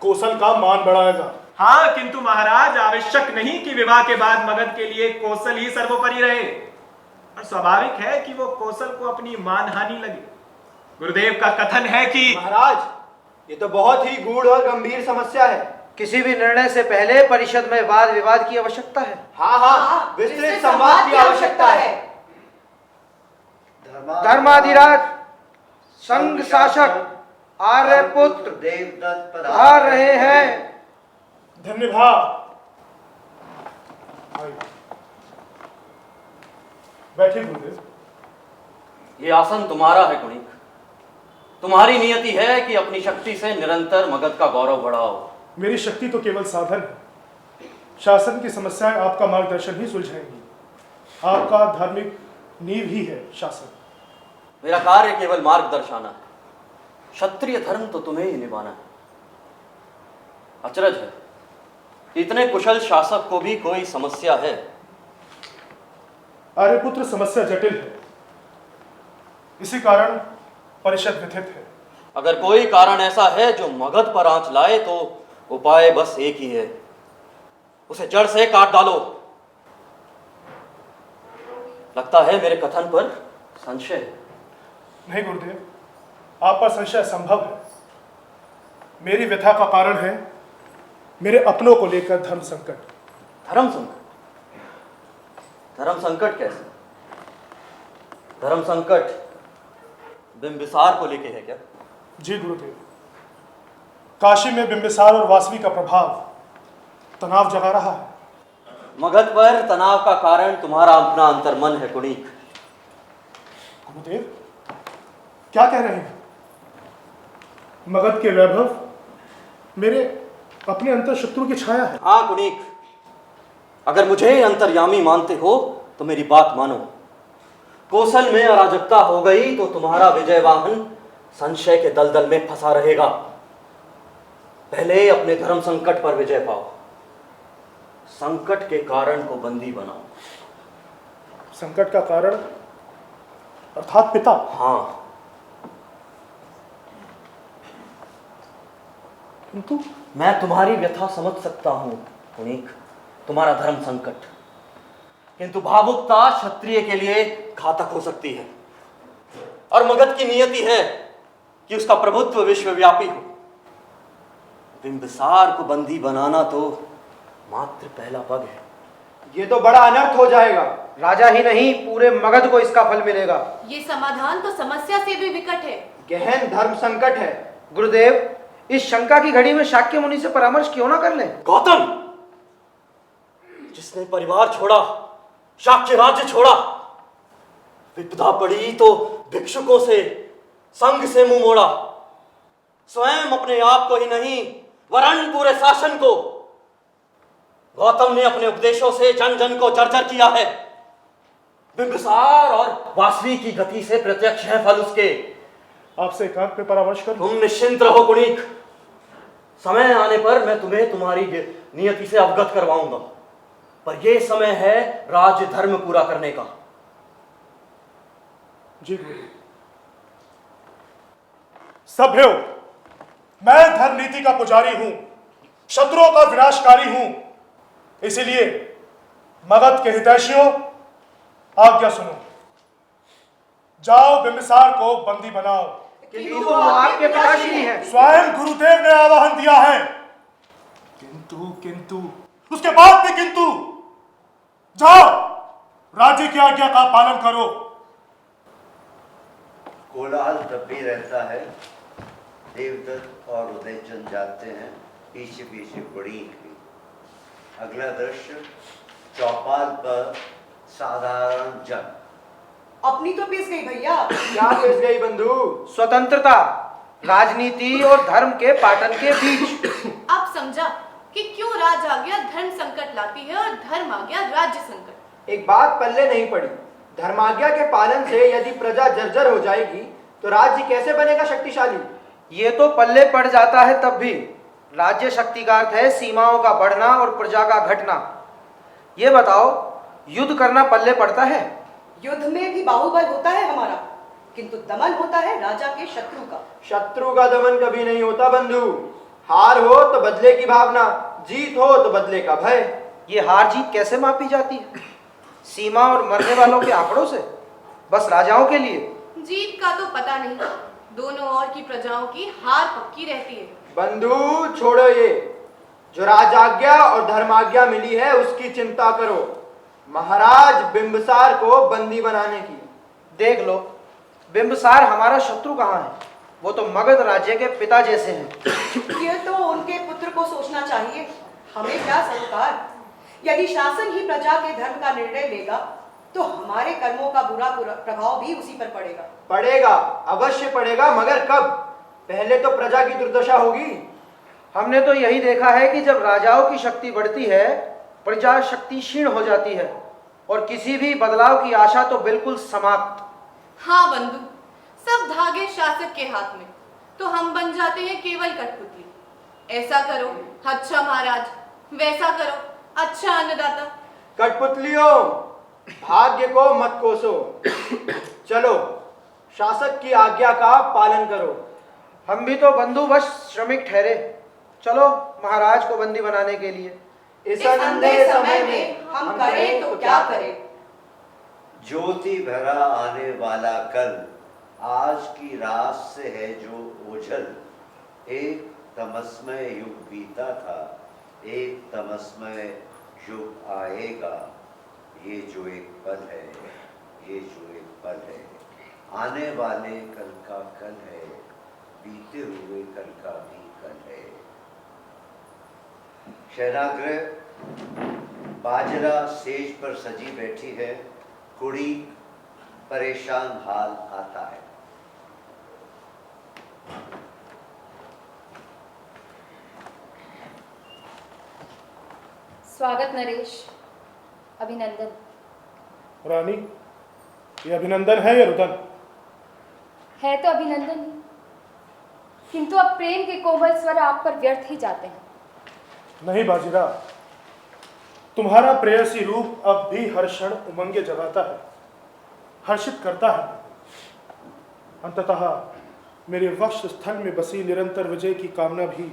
कौशल का मान बढ़ाएगा। हाँ, किंतु महाराज आवश्यक नहीं कि विवाह के बाद मगध के लिए कौशल ही सर्वोपरि रहे, और स्वाभाविक है कि वो कौशल को अपनी मानहानि लगे। गुरुदेव का कथन है कि महाराज, ये तो बहुत ही गूढ़ और गंभीर समस्या है। किसी भी निर्णय से पहले परिषद में वाद विवाद की आवश्यकता है। हाँ, विस्तृत संवाद की आवश्यकता है। धर्माधिराज, संघ शासक, आर्यपुत्र देवदत्त पधार रहे हैं। धन्यवाद। बैठिए गुरुदेव। ये आसन तुम्हारा है कुणिक। तुम्हारी नियति है कि अपनी शक्ति से निरंतर मगध का गौरव बढ़ाओ। मेरी शक्ति तो केवल साधन है। शासन की समस्याएं आपका मार्गदर्शन ही सुलझाएंगी। आपका धार्मिक नींव ही है शासन। मेरा कार्य केवल मार्ग दर्शाना है। क्षत्रिय धर्म तो तुम्हें ही निभाना है। अचरज है, इतने कुशल शासक को भी कोई समस्या है। आर्यपुत्र समस्या जटिल है, इसी कारण परिषद व्यथित है। अगर कोई कारण ऐसा है जो मगध पर आंच लाए तो उपाय बस एक ही है, उसे जड़ से काट डालो। लगता है मेरे कथन पर संशय है। नहीं गुरुदेव, आप पर संशय संभव है। मेरी व्यथा का कारण है मेरे अपनों को लेकर धर्म संकट। धर्म संकट? धर्म संकट कैसे? धर्म संकट बिंबिसार को लेके है क्या? जी गुरुदेव, काशी में बिंबिसार और वासवी का प्रभाव तनाव जगा रहा है। मगध पर तनाव का कारण तुम्हारा अपना अंतर्मन है कुणिक। गुरुदेव, क्या कह रहे हैं? मगध के वैभव मेरे अपने अंतर शत्रु की छाया है। हाँ कुणिक, अगर मुझे अंतर्यामी मानते हो तो मेरी बात मानो। कौशल में अराजकता हो गई तो तुम्हारा विजय वाहन संशय के दलदल में फंसा रहेगा। पहले अपने धर्म संकट पर विजय पाओ, संकट के कारण को बंदी बनाओ। संकट का कारण अर्थात पिता? हाँ, किंतु मैं तुम्हारी व्यथा समझ सकता हूं कुणिक, तुम्हारा धर्म संकट। किंतु भावुकता क्षत्रिय के लिए घातक हो सकती है, और मगध की नियति है कि उसका प्रभुत्व विश्वव्यापी हो। बिंबिसार को बंदी बनाना तो मात्र पहला पग है। ये तो बड़ा अनर्थ हो जाएगा। राजा ही नहीं, पूरे मगध को इसका फल मिलेगा। ये समाधान तो समस्या से भी विकट है। गहन धर्म संकट है। गुरुदेव, इस शंका की घड़ी में शाक्य मुनि से परामर्श क्यों ना कर लें? गौतम, जिसने परिवार छोड़ा, शाक्य राज्य छोड़ा, विपदा पड़ी तो भिक्षुकों से, संघ से मुंह मोड़ा, स्वयं अपने आप को ही नहीं वरन पूरे शासन को। गौतम ने अपने उपदेशों से जन जन को जर्जर किया है। बिंबिसार और वासवी की गति से प्रत्यक्ष है फल उसके। आपसे एकांत में परामर्श कर। तुम निश्चिंत रहो कुणिक, समय आने पर मैं तुम्हें तुम्हारी नियति से अवगत करवाऊंगा, पर यह समय है राज्य धर्म पूरा करने का। जी गुरु। सभ्यो, मैं धर्म नीति का पुजारी हूं, शत्रुओं का विनाशकारी हूं, इसलिए मगध के हितैषियों आज्ञा सुनो। जाओ बिंबिसार को बंदी बनाओ। किंतु वो आपके पिताश्री हैं। स्वयं गुरुदेव ने आवाहन दिया है। किंतु उसके बाद भी किंतु। जाओ, राज्य की आज्ञा का पालन करो। कोलाहल तब भी रहता है। देवदत्त और उदयचंद जाते हैं पीछे पीछे कुणिक भी। अगला दृश्य चौपाल पर साधारण जन। अपनी तो पीस गई भैया। क्या पिस गई बंधु? स्वतंत्रता, राजनीति और धर्म के पाटन के बीच। अब समझा कि क्यों राज आज्ञा धर्म संकट लाती है और धर्म आज्ञा राज्य संकट। एक बात पल्ले नहीं पड़ी। धर्माज्ञा के पालन से यदि प्रजा जर्जर हो जाएगी तो राज्य कैसे बनेगा शक्तिशाली? ये तो पल्ले पड़ जाता है तब भी। राज्य शक्ति का अर्थ है सीमाओं का बढ़ना और प्रजा का घटना। ये बताओ, युद्ध करना पल्ले पड़ता है? युद्ध में भी बाहुबल होता है हमारा, किंतु दमन होता है राजा के शत्रु का। शत्रु का दमन कभी नहीं होता बंधु। हार हो तो बदले की भावना, जीत हो तो बदले का भय। ये हार जीत कैसे मापी जाती है? सीमा और मरने वालों के आंकड़ों से? बस राजाओं के लिए? जीत का तो पता नहीं, दोनों ओर की प्रजाओं की हार पक्की रहती है। बंधु छोड़ो ये। जो राजाज्ञा और धर्माज्ञा मिली है उसकी चिंता करो, महाराज बिंबिसार को बंदी बनाने की। देख लो, बिंबिसार हमारा शत्रु कहाँ है? वो तो मगध राज्य के पिता जैसे हैं। ये तो उनके पुत्र को सोचना चाहिए, हमें क्या सरोकार। यदि शासन ही प्रजा के धर्म का निर्णय लेगा तो हमारे कर्मों का बुरा प्रभाव भी उसी पर पड़ेगा। पड़ेगा, अवश्य पड़ेगा, मगर कब? पहले तो प्रजा की दुर्दशा होगी। हमने तो यही देखा है कि जब राजाओं की शक्ति बढ़ती है, प्रजा शक्ति क्षीण हो जाती है और किसी भी बदलाव की आशा तो बिल्कुल समाप्त। हाँ बंधु, सब धागे शासक के हाथ में, तो हम बन जाते हैं केवल कठपुतली। ऐसा करो अच्छा महाराज, वैसा करो अच्छा अन्नदाता। कठपुतलियों, भाग्य को मत कोसो। चलो, शासक की आज्ञा का पालन करो। हम भी तो बंधुवश श्रमिक ठहरे, चलो महाराज को बंदी बनाने के लिए। इस अंधे समय में हम करें तो क्या करें? ज्योति भरा आने वाला कल, आज की रात से है जो ओझल। एक तमस्मय युग बीता था, एक तमस्मय युग आएगा। ये जो एक पल है, ये जो एक पल है, आने वाले कल का कल है, बीते हुए कल का भी कल है। शयनागृह बाजरा सेज पर सजी बैठी है, कुड़ी परेशान हाल आता है। स्वागत नरेश, अभिनंदन। रानी, ये अभिनंदन है या रुदन? है तो अभिनंदन ही, किंतु अब प्रेम के कोमल स्वर आप पर व्यर्थ ही जाते हैं। नहीं बाजीरा, तुम्हारा प्रेयसी रूप अब भी हर क्षण उमंगे जगाता है, हर्षित करता है। अंततः मेरे वक्ष स्थल में बसी निरंतर विजय की कामना भी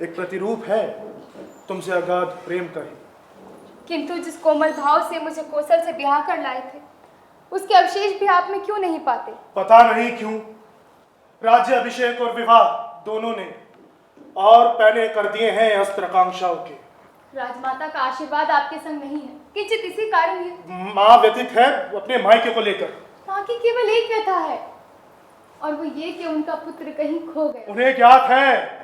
एक प्रतिरूप है तुमसे अगाध प्रेम का ही। किंतु जिस कोमल भाव से मुझे कौशल से ब्याह कर लाए थे, उसके अवशेष भी आप में क्यों नहीं पाते? पता नहीं क्यों, राज्य अभिषेक और विवाह दोनों ने और पैने कर दिए हैं अस्त्राकांक्षाओं के। राजमाता का आशीर्वाद आपके संग नहीं है, किंचित इसी कारण ये। माँ व्यतीत है अपने मायके को लेकर। माँ की केवल एक व्यथा है, और वो ये कि उनका पुत्र कहीं खो गया। उन्हें ज्ञात है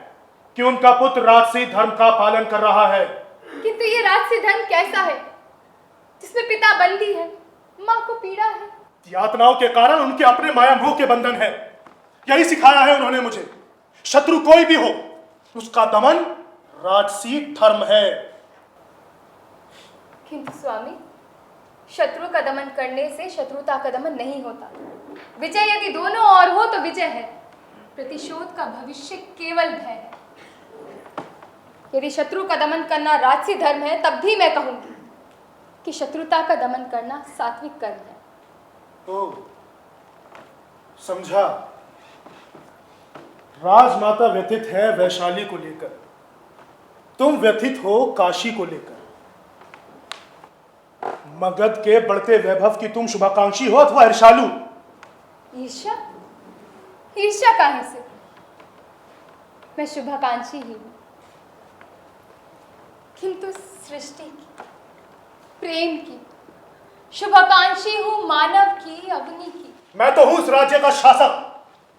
कि उनका पुत्र राजसी धर्म का पालन कर रहा है। किंतु ये राजसी धर्म कैसा है जिसमें पिता बंदी है, माँ को पीड़ा है? यातनाओं के कारण उनके अपने माया मोह के बंधन है। यही सिखाया है उन्होंने मुझे, शत्रु कोई भी हो उसका दमन राजसी धर्म है। किंतु स्वामी, शत्रु का दमन करने से शत्रुता का दमन नहीं होता। विजय यदि दोनों ओर हो तो विजय है, प्रतिशोध का भविष्य केवल भय है। यदि शत्रु का दमन करना राजसी धर्म है, तब भी मैं कहूंगी कि शत्रुता का दमन करना सात्विक कर्म है। ओ, समझा। राजमाता व्यथित है वैशाली को लेकर, तुम व्यथित हो काशी को लेकर। मगध के बढ़ते वैभव की तुम शुभाकांक्षी हो अथवा ईर्ष्यालु। ईर्ष्या? ईर्ष्या काहे से? मैं शुभाकांक्षी ही हूं, किंतु सृष्टि की, प्रेम की शुभाकांक्षी हूं, मानव की, अग्नि की। मैं तो हूं इस राज्य का शासक,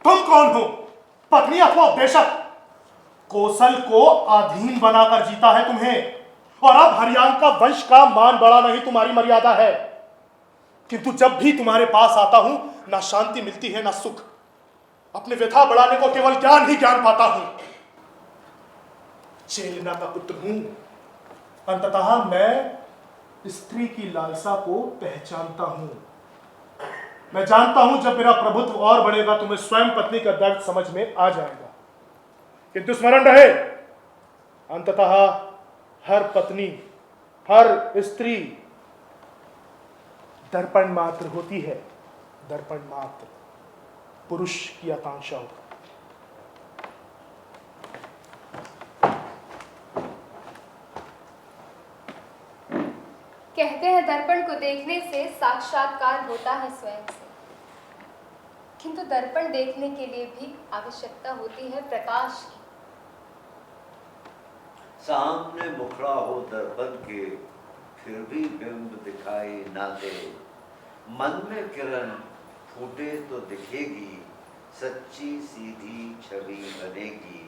तुम कौन हो? पत्नी अथवा उपदेशक? कौशल को अधीन बनाकर जीता है तुम्हें, और अब हरियाणा का वंश का मान बढ़ाना ही तुम्हारी मर्यादा है। किंतु जब भी तुम्हारे पास आता हूं, ना शांति मिलती है ना सुख। अपने व्यथा बढ़ाने को केवल ज्ञान ही ज्ञान पाता हूं। चेलना का पुत्र हूं, अंततः मैं स्त्री की लालसा को पहचानता हूं। मैं जानता हूं जब मेरा प्रभुत्व और बढ़ेगा तुम्हें स्वयं पत्नी का दर्द समझ में आ जाएगा। किंतु स्मरण रहे, अंततः हर पत्नी, हर स्त्री दर्पण मात्र होती है, दर्पण मात्र, पुरुष की आकांक्षा होगा। कहते हैं दर्पण को देखने से साक्षात्कार होता है स्वयं से, किंतु दर्पण देखने के लिए भी आवश्यकता होती है प्रकाश की। सामने मुखड़ा हो दर्पण के, फिर भी बिंब दिखाई ना दे। मन में किरण फूटे तो दिखेगी, सच्ची सीधी छवि बनेगी।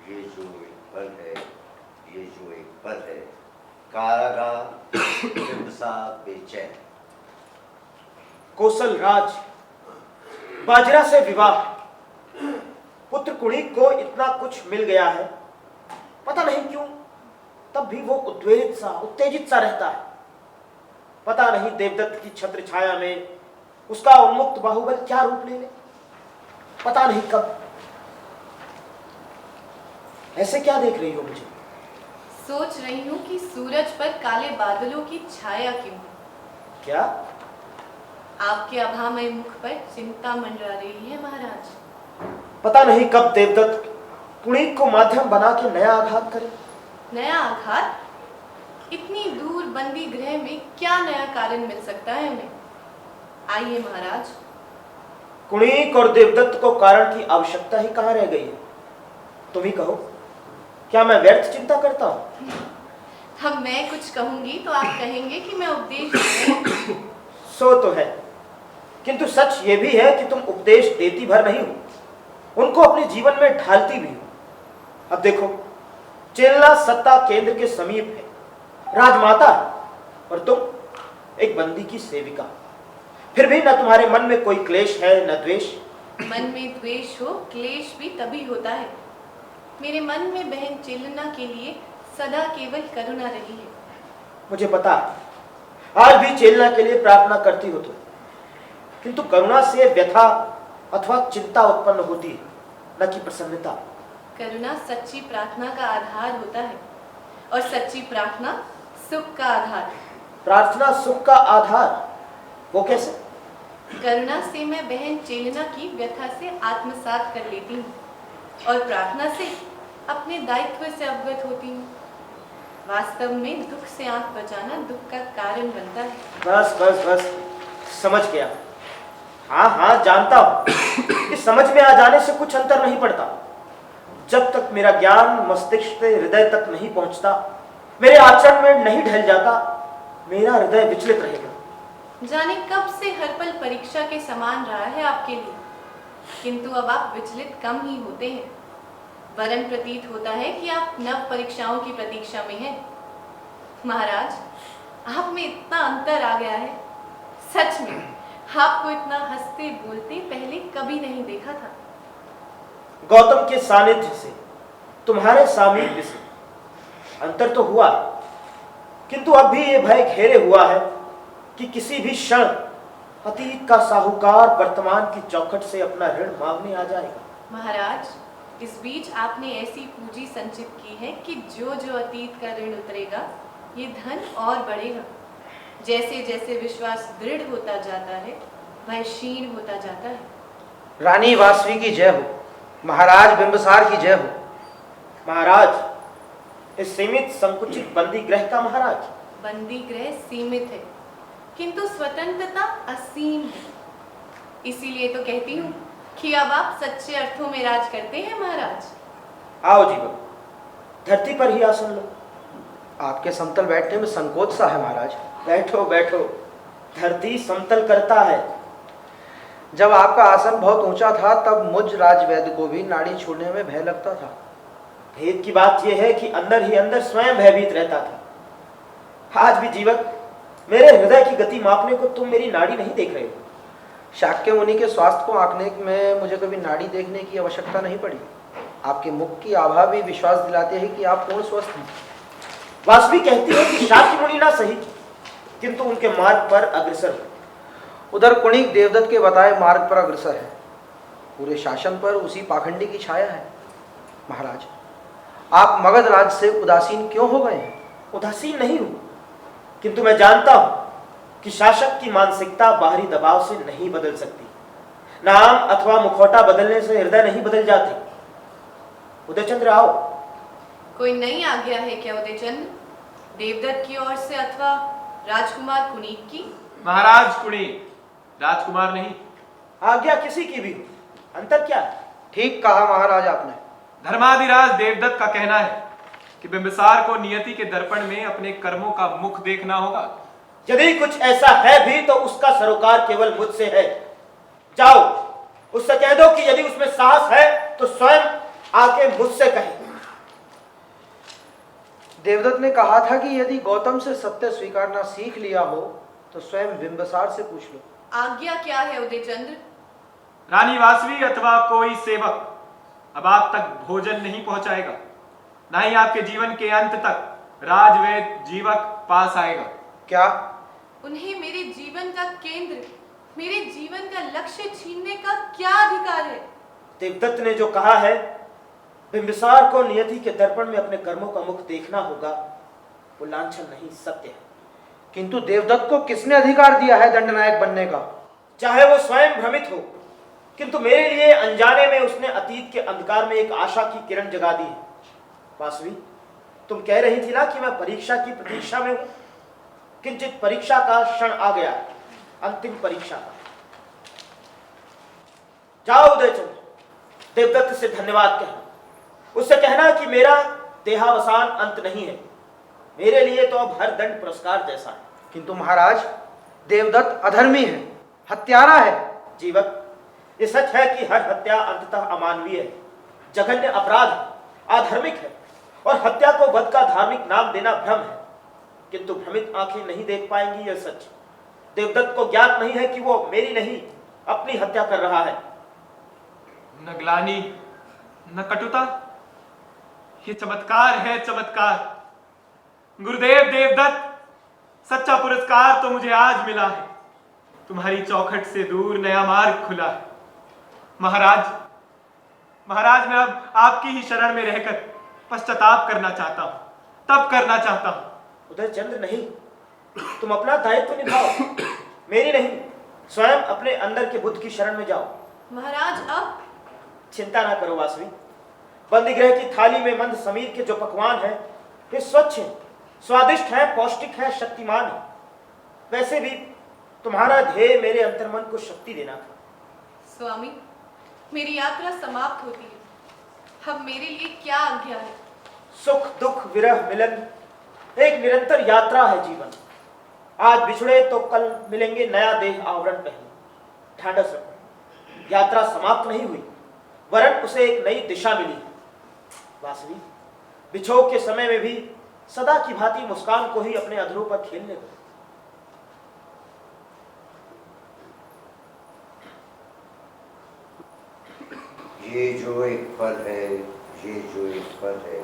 ये जो एक पल है, ये जो एक पल है, कारागार बिंबसा बेचैन। कौशल राज, बाजरा से विवाह, पुत्र कुणिक को इतना कुछ मिल गया है, पता नहीं क्यों तब भी वो उत्तेजित सा रहता है। पता नहीं देवदत्त की छत्र छाया में उसका उन्मुक्त बाहुबल क्या रूप ले ले, पता नहीं कब। ऐसे क्या देख रही हो मुझे? सोच रही हूँ कि सूरज पर काले बादलों की छाया क्यों है। क्या? आपके अभामय मुख पर चिंता मंडरा रही है महाराज। पता नहीं कब देवदत्त कुणिक को माध्यम बना के नया आघात करे। नया आघात? इतनी दूर बंदी गृह में क्या नया कारण मिल सकता है हमें? आइए महाराज। कुणिक और देवदत्त को कारण की आवश्यकता ही कहाँ रह गई है? तुम ही कहो, क्या मैं व्यर्थ चिंता करता हूँ? अब मैं कुछ कहूंगी तो आप कहेंगे कि मैं उपदेश दे रही हूं। सो तो है, किंतु सच ये भी है कि तुम उपदेश देती भर नहीं हो, उनको अपने जीवन में ढालती भी हो। अब देखो, चेलना सत्ता केंद्र के समीप है, राजमाता है, और तुम एक बंदी की सेविका। फिर भी न तुम्हारे मन में कोई क्लेश है न द्वेष। मन में द्वेष हो, क्लेश भी तभी होता है। मेरे मन में बहन चेलना के लिए सदा केवल करुणा रही है। मुझे पता है, आज भी चेलना के लिए प्रार्थना करती हो तुम, किंतु करुणा से व्यथा अथवा चिंता उत्पन्न होती है, न कि प्रसन्नता। करुणा सच्ची प्रार्थना का आधार होता है, और सच्ची प्रार्थना सुख का आधार है। प्रार्थना सुख का आधार? वो कैसे? करुणा से मैं बहन चेलना की व्यथा से आत्मसात कर लेती हूँ, और प्रार्थना से अपने दायित्व से अवगत होती हूँ। वास्तव में दुख से आंख बचाना दुख का कारण बनता है। बस बस बस, समझ गया। हाँ हाँ, जानता हूँ कि समझ में आ जाने से कुछ अंतर नहीं पड़ता। जब तक मेरा ज्ञान मस्तिष्क से हृदय तक नहीं पहुंचता, मेरे आचरण में नहीं ढल जाता, मेरा हृदय विचलित रहेगा। जाने कब से हर पल परीक्षा के समान रहा है आपके लिए, किंतु अब आप विचलित कम ही होते हैं। वरन प्रतीत होता है कि आप नव परीक्षाओं की प्रतीक्षा में हैं। महाराज, आप में इतना अंतर आ गया है। सच में आपको इतना हंसते बोलते पहले कभी नहीं देखा था। गौतम के सानिध्य से, तुम्हारे सामीप्य से अंतर तो हुआ, किंतु अब भी ये भय घेरे हुआ है कि किसी भी क्षण अतीत का साहूकार वर्तमान की चौखट से अपना ऋण मांगने आ जाएगा। महाराज, इस बीच आपने ऐसी पूंजी संचित की है कि जो जो अतीत का ऋण उतरेगा, ये धन और बढ़ेगा। जैसे जैसे विश्वास दृढ़ होता जाता है, वह क्षीण होता जाता है। रानी वासवी की जय हो, महाराज बिंबिसार की जय हो। महाराज, इस सीमित संकुचित बंदी ग्रह का महाराज। बंदी ग्रह सीमित है, किंतु स्वतंत्रता असीम है। इसीलिए तो कहती हूँ कि अब आप सच्चे अर्थों में राज करते हैं महाराज। आओ जीवन, धरती पर ही आसन लो। आपके समतल बैठने में संकोच सा है महाराज। बैठो बैठो, धरती समतल करता है। जब आपका आसन बहुत ऊंचा था, तब मुझ राजवैद्य को भी नाड़ी छोड़ने में भय लगता था। भेद की बात यह है कि अंदर ही अंदर स्वयं भयभीत रहता था। आज भी जीवन, मेरे हृदय की गति मापने को तुम मेरी नाड़ी नहीं देख रहे हो। शाक्य मुनि के स्वास्थ्य को आंकने में मुझे कभी नाड़ी देखने की आवश्यकता नहीं पड़ी। आपके मुख की आभा भी विश्वास दिलाते हैं कि आप पूर्ण स्वस्थ हैं। वासवी कहती है कि शाक्य मुनि ना सही, किंतु उनके मार्ग पर अग्रसर हो। उधर कुणिक देवदत्त के बताए मार्ग पर अग्रसर है। पूरे शासन पर उसी पाखंडी की छाया है। महाराज, आप मगध राज से उदासीन क्यों हो गए हैं? उदासीन नहीं हूं, किंतु मैं जानता हूं कि शासक की मानसिकता बाहरी दबाव से नहीं बदल सकती। नाम अथवा मुखौटा बदलने से हृदय नहीं बदल जाते। उदयचंद्र, आओ। कोई नई आज्ञा है क्या उदयचंद्र? देवदत्त की ओर से अथवा राजकुमार कुणिक की? महाराज कुणिक, राजकुमार नहीं। आज्ञा किसी की भी हो, अंतर क्या है? ठीक कहा महाराज आपने। धर्माधिराज देवदत्त का कहना है कि बिंबिसार को नियति के दर्पण में अपने कर्मों का मुख देखना होगा। यदि कुछ ऐसा है भी तो उसका सरोकार केवल मुझसे है। जाओ, उससे कह दो कि यदि उसमें साहस है तो स्वयं आके मुझसे कहे। देवदत्त ने कहा था कि यदि गौतम से सत्य स्वीकारना सीख लिया हो तो स्वयं बिंबिसार से पूछ लो। आज्ञा क्या है उदयचंद्र? रानी वासवी अथवा कोई सेवक अब आप तक भोजन नहीं पहुंचाएगा, ना ही आपके जीवन के अंत तक राजवेद जीवक पास आएगा। क्या? उन्हें मेरे जीवन का केंद्र, मेरे जीवन का लक्ष्य छीनने का क्या अधिकार है? देवदत्त ने जो कहा है, बिंबिसार को नियति के दर्पण में अपने कर्मों का मुख देखना होगा, वो लांछन नहीं, सत्य है। किंतु देवदत्त को किसने अधिकार दिया है दंडनायक बनने का? चाहे वो स्वयं भ्रमित हो, किंतु मेरे लिए अनजाने में उसने अतीत के अंधकार में एक आशा की किरण जगा दी है। वासवी, तुम कह रही थी ना कि मैं परीक्षा की प्रतीक्षा में हूं। किंचित परीक्षा का क्षण आ गया, अंतिम परीक्षा का। जाओ उदयचंद्र, देवदत्त से धन्यवाद कहना, उससे कहना कि मेरा देहावसान अंत नहीं है, मेरे लिए तो अब हर दंड पुरस्कार जैसा है। किंतु महाराज, देवदत्त अधर्मी है, हत्यारा है। जीवक, ये सच है कि हर हत्या अंततः अमानवीय है, जघन्य अपराध है, आधर्मिक है, और हत्या को वध का धार्मिक नाम देना भ्रम है। किंतु भ्रमित आंखें नहीं देख पाएंगी यह सच। देवदत्त को ज्ञात नहीं है कि वो मेरी नहीं, अपनी हत्या कर रहा है। न ग्लानि न कटुता, ये चमत्कार है, चमत्कार। गुरुदेव देवदत्त, सच्चा पुरस्कार तो मुझे आज मिला है। तुम्हारी चौखट से दूर नया मार्ग खुला है। महाराज, महाराज, मैं अब आपकी ही शरण में रहकर पश्चाताप करना चाहता हूं, तब करना चाहता हूं। उदयचंद्र, नहीं, तुम अपना दायित्व निभाओ, मेरी नहीं। स्वयं अपने अंदर के बुद्ध की शरण में जाओ। महाराज, अब चिंता ना करो वासवी, बंदीगृह की थाली में मंद समीर के जो पकवान है वे स्वच्छ हैं, स्वादिष्ट हैं, पौष्टिक हैं, शक्तिमान हैं। वैसे भी तुम्हारा ध्येय मेरे अंतर्मन को शक्ति देना था। स्वामी, मेरी यात्रा समाप्त होती है, अब मेरे लिए क्या आज्ञा है? सुख दुख विरह मिलन एक निरंतर यात्रा है जीवन। आज बिछड़े तो कल मिलेंगे नया देह आवरण पहने। ढांढस रखो, यात्रा समाप्त नहीं हुई, वरन उसे एक नई दिशा मिली है। वासवी, बिछोह के समय में भी सदा की भांति मुस्कान को ही अपने अधरों पर खेलने दो। ये जो एक पल है, ये जो एक पल है,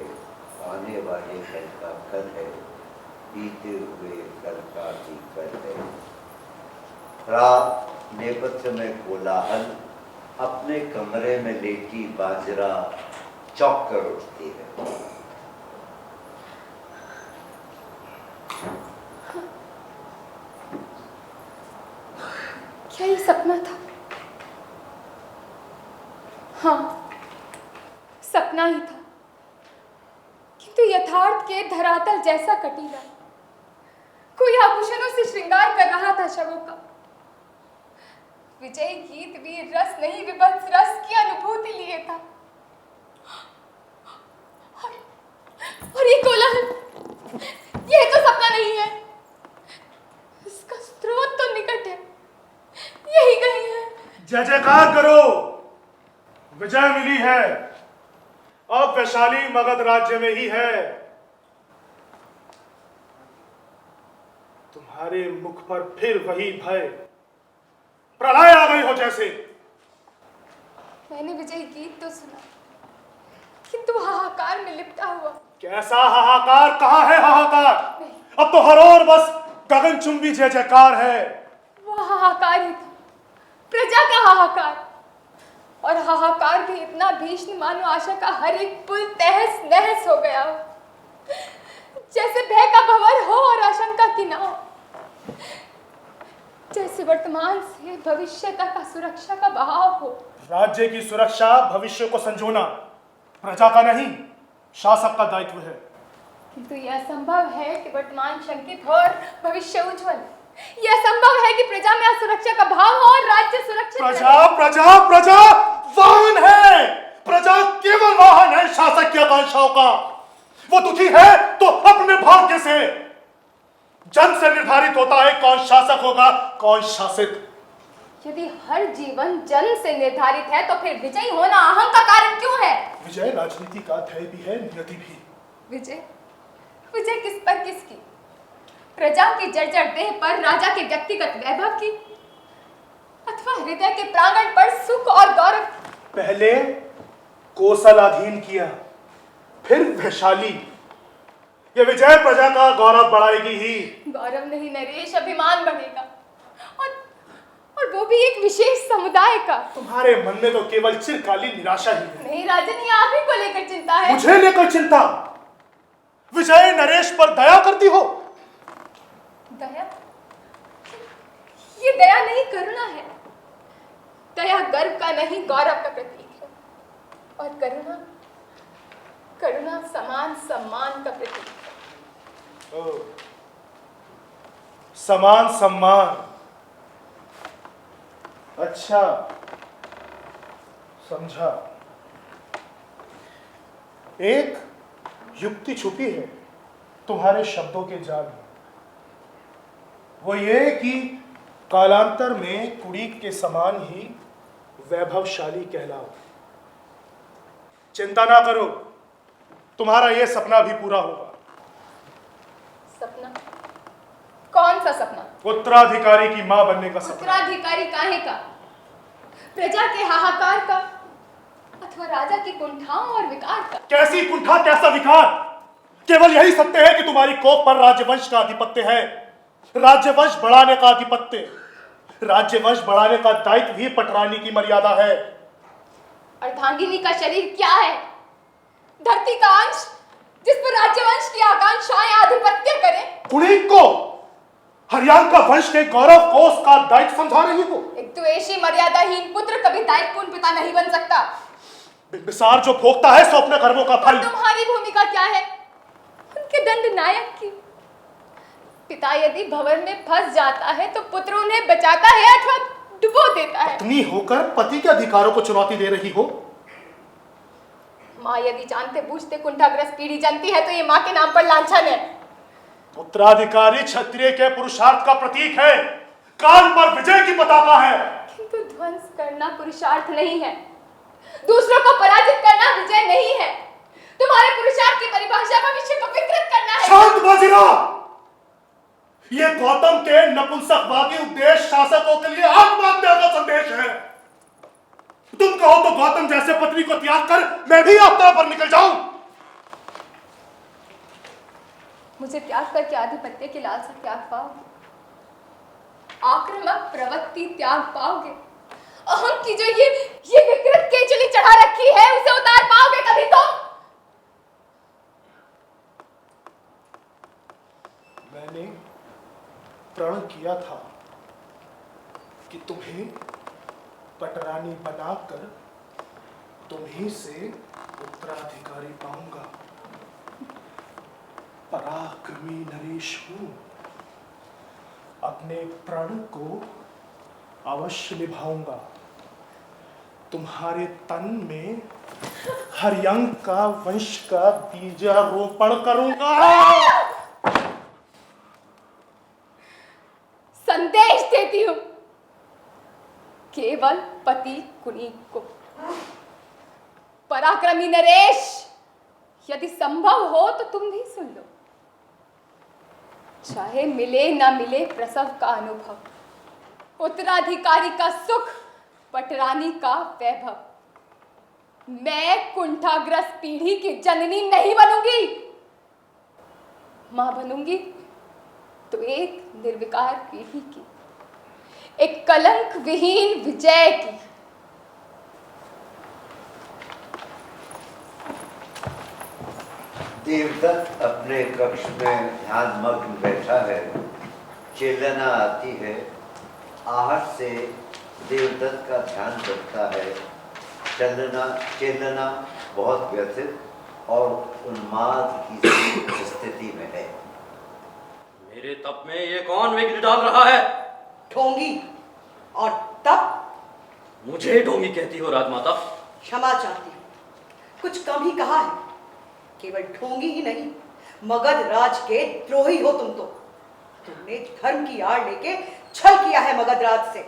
आने वाले कल का कल है, बीते हुए कल का भी कल है। रात नेपथ्य में कोलाहल, अपने कमरे में लेटी बाजरा चौंक कर उठती है। क्या ये सपना था? हाँ, सपना ही था, किंतु यथार्थ के धरातल जैसा कटीला। कोई आभूषणों से श्रृंगार कर रहा था शवों का। विजय गीत वीर रस नहीं, विभत्स रस की अनुभूति लिए था। और ये कोलाहल, यह तो सपना नहीं है, इसका स्रोत तो निकट है, यही कहीं है। जय जयकार करो, विजय मिली है, अब वैशाली मगध राज्य में ही है। तुम्हारे मुख पर फिर वही भय, प्रलय आ गई हो जैसे। मैंने विजय गीत तो सुना, किंतु हाहाकार में लिपटा हुआ। कैसा हाहाकार? कहाँ है हाहाकार? अब तो हर ओर बस गगनचुंबी जय जयकार है। वो हाहाकार ही था, प्रजा का हाहाकार। और हाहाकार भी इतना भीषण मानो आशा का हर एक पुल तहस नहस हो गया हो, जैसे भय का भंवर हो और आशंका की नाव। जैसे वर्तमान से भविष्य तक सुरक्षा का बहाव हो। राज्य की सुरक्षा भविष्य को संजोना प्रजा का नहीं, शासक का दायित्व है। किंतु यह संभव है कि वर्तमान शंकित हो और भविष्य उज्जवल। यह संभव है कि प्रजा में असुरक्षा का भाव हो और राज्य सुरक्षित। प्रजा प्रजा प्रजा वाहन है, प्रजा केवल वाहन है शासक की आकांक्षाओं का। वो दुखी है तो अपने भाग्य से। जन से निर्धारित होता है कौन शासक होगा, कौन शासित। यदि हर जीवन जन से निर्धारित है तो फिर विजयी होना अहम का कारण क्यों है? विजय राजनीति का ध्येय भी है, नियति भी। विजय, विजय किस पर किसकी? प्रजा की जर्जर देह पर, राजा के व्यक्तिगत वैभव की, हृदय के प्रांगण पर सुख और गौरव। पहले कोसलाधीन किया, फिर वैशाली। ये विजय प्रजा का गौरव बढ़ाएगी ही। गौरव नहीं नरेश, अभिमान बढ़ेगा, और वो भी एक विशेष समुदाय का। तुम्हारे मन में तो केवल चिरकालीन निराशा ही है। नहीं राजन, ये आप ही को लेकर चिंता है। मुझे लेकर चिंता? विजय नरेश पर दया करती हो? दया? ये दया नहीं, करुणा है। दया गर्व का नहीं, गौरव का प्रतीक है, और करुणा समान सम्मान का प्रतीक है। ओ, समान सम्मान, अच्छा समझा। एक युक्ति छुपी है तुम्हारे शब्दों के जाल में। वो ये कि कालांतर में कुड़ीक के समान ही वैभवशाली कहलाओ। चिंता ना करो, तुम्हारा ये सपना भी पूरा होगा। सपना? कौन सा सपना? उत्तराधिकारी की मां बनने का सपना। उत्तराधिकारी काहे का? प्रजा के हाहाकार का, अथवा राजा की कुंठाओं और विकार का? कैसी कुंठा, कैसा विकार? केवल यही सत्य है कि तुम्हारी कोख पर राज्यवंश का आधिपत्य है। राज्यवंश बढ़ाने का आधिपत्य, राज्यवंश बढ़ाने का दायित्व भी पटरानी की मर्यादा है। अर्धांगिनी का शरीर क्या है? धरती का अंश, जिस पर राज्यवंश की आकांक्षाएं आधिपत्य करें। कुड़ीक को, हरियाणा का वंश के गौरव को उसका दायित्व समझा रही हो। एक द्वेषी मर्यादाहीन पुत्र कभी दायित्वपूर्ण पिता नहीं बन सकता। बिंबिसार जो भोगता है सो अपने कर्मों का फल। तुम्हारी भूमिका क्या है? उनके दंड नायक की। पिता यदि भंवर में फंस जाता है तो पुत्र उन्हें बचाता है अथवा डुबो देता है। पत्नी होकर पति के अधिकारों को चुनौती दे रही हो। माँ यदि जानते बूझते कुंठाग्रस्त पीढ़ी जनती है तो ये माँ के नाम पर लांछन है। उत्तराधिकारी क्षत्रिय के पुरुषार्थ का प्रतीक है, कान पर विजय की पताका है। किंतु ध्वंस करना पुरुषार्थ नहीं है, दूसरों को पराजित करना विजय नहीं है। तुम्हारे पुरुषार्थ की परिभाषा भविष्य को विकृत करना है। शांत बाजीरा, ये गौतम के नपुंसकवादी उपदेश शासकों के लिए आत्महत्या का संदेश है। तुम कहो तो गौतम जैसे पत्नी को त्याग कर मैं भी यात्रा पर निकल जाऊं। मुझे त्याग करके आधिपत्य की लालसा त्याग पाओगे, आक्रामक प्रवृत्ति त्याग पाओगे, अहम की जो ये विकृत केचुली चढ़ा रखी है उसे उतार पाओगे कभी तुम? मैंने प्रण किया था कि तुम्हें पटरानी बनाकर तुम्ही से उत्तराधिकारी पाऊंगा। पराक्रमी नरेश हूं, अपने प्रण को अवश्य निभाऊंगा। तुम्हारे तन में हरियंक का वंश का बीजारोपण करूंगा। संदेश देती हूं केवल पति कुनीक को। पराक्रमी नरेश, यदि संभव हो तो तुम भी सुन लो। चाहे मिले ना मिले प्रसव का अनुभव, उत्तराधिकारी का सुख, पटरानी का वैभव। मैं कुंठाग्रस्त पीढ़ी की जननी नहीं बनूंगी। मां बनूंगी तो एक निर्विकार पीढ़ी की, एक कलंक विहीन विजय की। देवदत्त अपने कक्ष में ध्यानमग्न बैठा है। चेलना आती है। आहट से देवदत्त का ध्यान बढ़ता है। चेलना बहुत व्यथित और उन्माद की स्थिति में है। मेरे तप में ये कौन विघ्न डाल रहा है? ढोंगी। और तब? मुझे ढोंगी कहती हो राजमाता? क्षमा चाहती हूँ, कुछ कम ही कहा है। केवल ढोंगी ही नहीं, मगध राज के द्रोही हो तुम तो। तुमने धर्म की आड़ लेके छल किया है मगध राज से।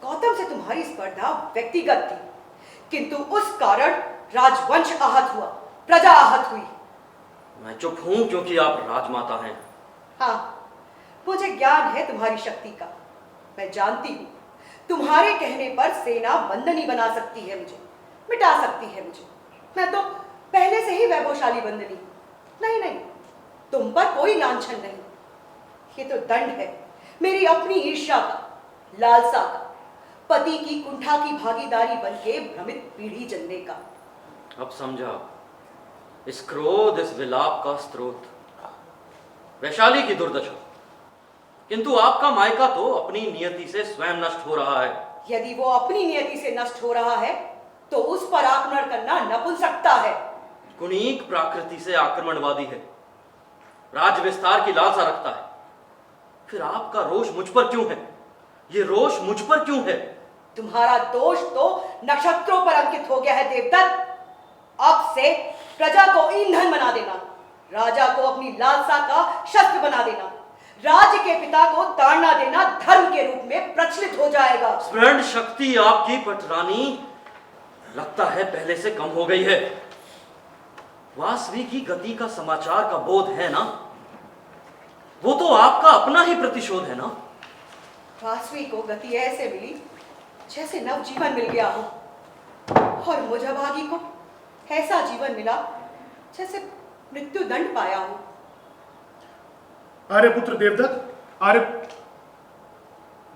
गौतम से तुम्हारी स्पर्धा व्यक्तिगत थी, किंतु उस कारण राजवंश आहत हुआ, प्रजा आहत हुई। मैं चुप हूं क्योंकि आप राजमाता हैं। हाँ, मुझे ज्ञान है तुम्हारी शक्ति का। मैं जानती हूँ तुम्हारे कहने पर सेना बंदनी बना सकती है मुझे, मिटा सकती है मुझे। मैं तो पहले से ही वैभवशाली बंदनी। नहीं नहीं, तुम पर कोई लांछन नहीं। ये तो दंड है मेरी अपनी ईर्ष्या का, लालसा का, पति की कुंठा की भागीदारी बनके भ्रमित पीढ़ी जनने का। अब समझा इस क्रोध, इस विलाप का स्रोत वैशाली की दुर्दशा। किंतु आपका मायका तो अपनी नियति से स्वयं नष्ट हो रहा है। यदि वो अपनी नियति से नष्ट हो रहा है तो उस पर आक्रमण करना नपुंसकता है। कुणीक प्रकृति से आक्रमणवादी है, राज विस्तार की लालसा रखता है। फिर आपका रोष मुझ पर क्यों है? ये रोष मुझ पर क्यों है? तुम्हारा दोष तो नक्षत्रों पर अंकित हो गया है देवदत्त। अब से प्रजा को ईंधन बना देना, राजा को अपनी लालसा का शस्त्र बना देना, राज्य के पिता को ताड़ना देना धर्म के रूप में प्रचलित हो जाएगा। स्मरण शक्ति आपकी पटरानी लगता है पहले से कम हो गई है। वासवी की गति का समाचार का बोध है ना? वो तो आपका अपना ही प्रतिशोध है ना? वासवी को गति ऐसे मिली जैसे नवजीवन मिल गया हो, और मुझभागी को ऐसा जीवन मिला जैसे मृत्यु दंड पाया हो। आर्य पुत्र देवदत्त, आर्य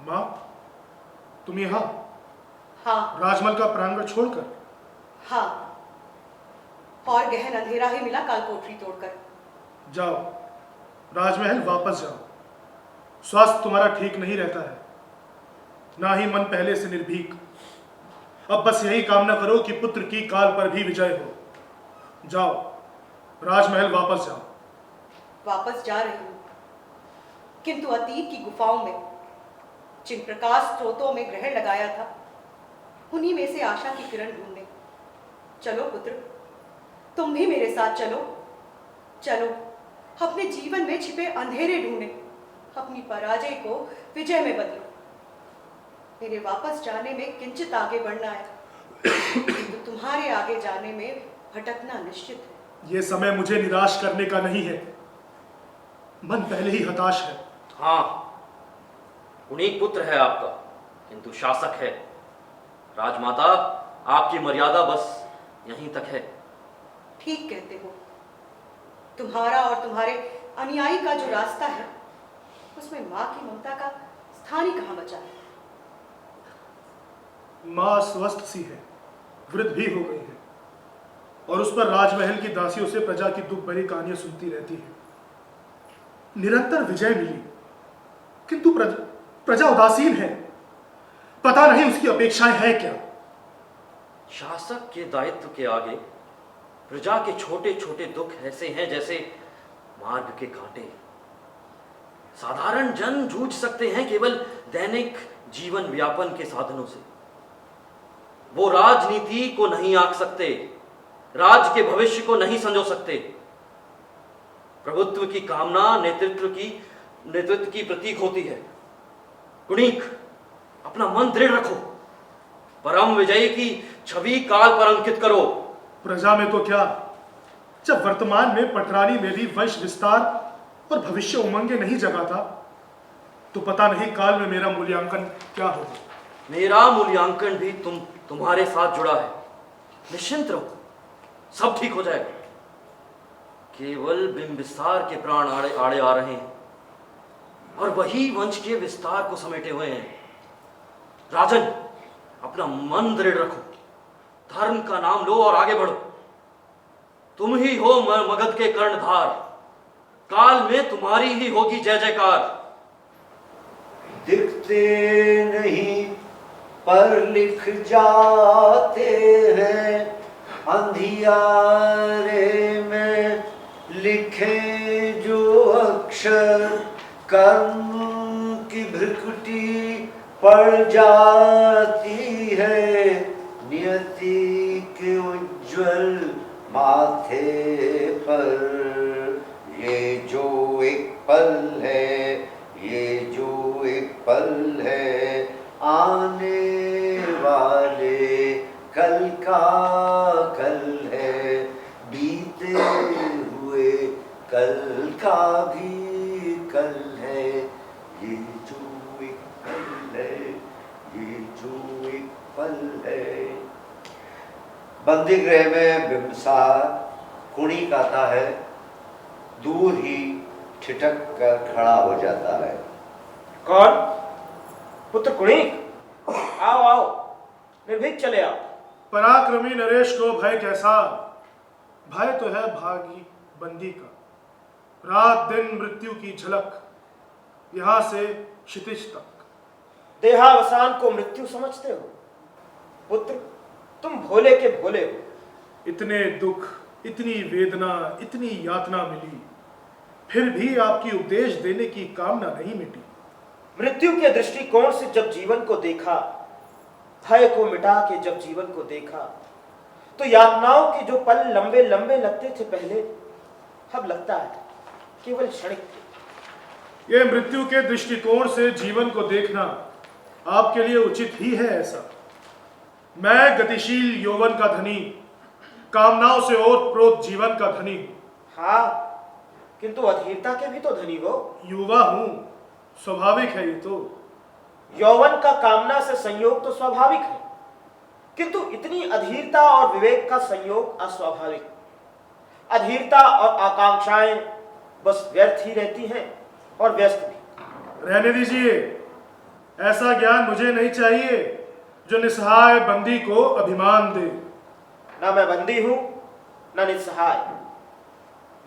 मां, तुम यहां? हाँ राजमहल का प्रांगण छोड़कर? हाँ, और गहन अंधेरा ही मिला कालकोठरी तोड़कर। जाओ, राजमहल वापस जाओ। स्वास्थ्य तुम्हारा ठीक नहीं रहता है, ना ही मन पहले से निर्भीक। अब बस यही कामना करो कि पुत्र की काल पर भी विजय हो। जाओ, राजमहल वापस जाओ। वापस जा रही हूं, किंतु अतीत की गुफाओं में जिन प्रकाश स्रोतों में ग्रहण लगाया था, उन्हीं में से आशा की किरण ढूंढने। चलो पुत्र, तुम भी मेरे साथ चलो। चलो, अपने जीवन में छिपे अंधेरे ढूंढे, अपनी पराजय को विजय में बदलो। मेरे वापस जाने में किंचित आगे बढ़ना है, तो तुम्हारे आगे जाने में भटकना निश्चित है। यह समय मुझे निराश करने का नहीं है। मन पहले ही हताश है। हाँ, कुणीक पुत्र है आपका, किंतु शासक है। राजमाता, आपकी मर्यादा बस यहीं तक है। ठीक कहते हो। तुम्हारा और तुम्हारे अनुयायी का जो रास्ता है, उसमें मां की ममता का स्थान ही कहां बचा है। मां स्वस्थ सी है, वृद्ध भी हो गई है, और उस पर राजमहल की दासियों से प्रजा की दुख भरी कहानियां सुनती रहती है। निरंतर विजय मिली, किंतु प्रजा उदासीन है। पता नहीं उसकी अपेक्षाएं हैं क्या। शासक के दायित्व के आगे प्रजा के छोटे छोटे दुख ऐसे हैं जैसे मार्ग के कांटे। साधारण जन जूझ सकते हैं केवल दैनिक जीवन व्यापन के साधनों से। वो राजनीति को नहीं आंक सकते, राज्य के भविष्य को नहीं संजो सकते। प्रभुत्व की कामना नेतृत्व की प्रतीक होती है। कुणीक, अपना मन दृढ़ रखो, परम विजयी की छवि काल पर अंकित करो। प्रजा में तो क्या, जब वर्तमान में पटरानी में भी वंश विस्तार और भविष्य उमंगे नहीं जगाता, तो पता नहीं काल में मेरा मूल्यांकन क्या होगा। मेरा मूल्यांकन भी तुम्हारे साथ जुड़ा है। निश्चिंत रहो, सब ठीक हो जाएगा। केवल बिंबिसार के प्राण आड़े आ रहे हैं, और वही वंश के विस्तार को समेटे हुए हैं। राजन, अपना मन दृढ़ रखो, धर्म का नाम लो और आगे बढ़ो। तुम ही हो मगध के कर्णधार, काल में तुम्हारी ही होगी जय जयकार। दिखते नहीं पर लिख जाते हैं, अंधियारे में लिखे जो अक्षर, कर्म की भ्रिकुटी पड़ जाती है, नियति के उज्ज्वल माथे पर। ये जो एक पल है, ये जो एक पल है, आने वाले कल का कल है, बीते हुए कल का भी कल है। ये जो एक पल है, ये है। बंदी गृह में बिंबिसार कुड़ी गाता है, दूर ही ठिठक कर खड़ा हो जाता है। कौन? पुत्र कुणिक? आओ आओ, निर्भीक चले आओ। पराक्रमी नरेश को भय कैसा? भय तो है भागी बंदी का, रात दिन मृत्यु की झलक, यहां से क्षितिज तक। देहावसान को मृत्यु समझते हो? पुत्र, तुम भोले के भोले हो। इतने दुख, इतनी वेदना, इतनी यातना मिली, फिर भी आपकी उपदेश देने की कामना नहीं मिटी। मृत्यु के दृष्टिकोण से जब जीवन को देखा, भय को मिटा के जब जीवन को देखा, तो यातनाओं के जो पल लंबे लंबे लगते थे पहले, अब लगता है केवल क्षणिक थे। ये मृत्यु के दृष्टिकोण से जीवन को देखना आपके लिए उचित ही है। ऐसा मैं गतिशील यौवन का धनी, कामनाओं से ओतप्रोत जीवन का धनी हूं। हाँ, किंतु अधीरता के भी तो धनी हो। युवा हूं, स्वाभाविक है ये तो। यौवन का कामना से संयोग तो स्वाभाविक है, किंतु इतनी अधीरता और विवेक का संयोग अस्वाभाविक। अधीरता और आकांक्षाएं बस व्यर्थ ही रहती हैं और व्यस्त भी। रहने दीजिए, ऐसा ज्ञान मुझे नहीं चाहिए जो निस्सहाय बंदी को अभिमान दे। ना मैं बंदी हूं, ना निस्सहाय।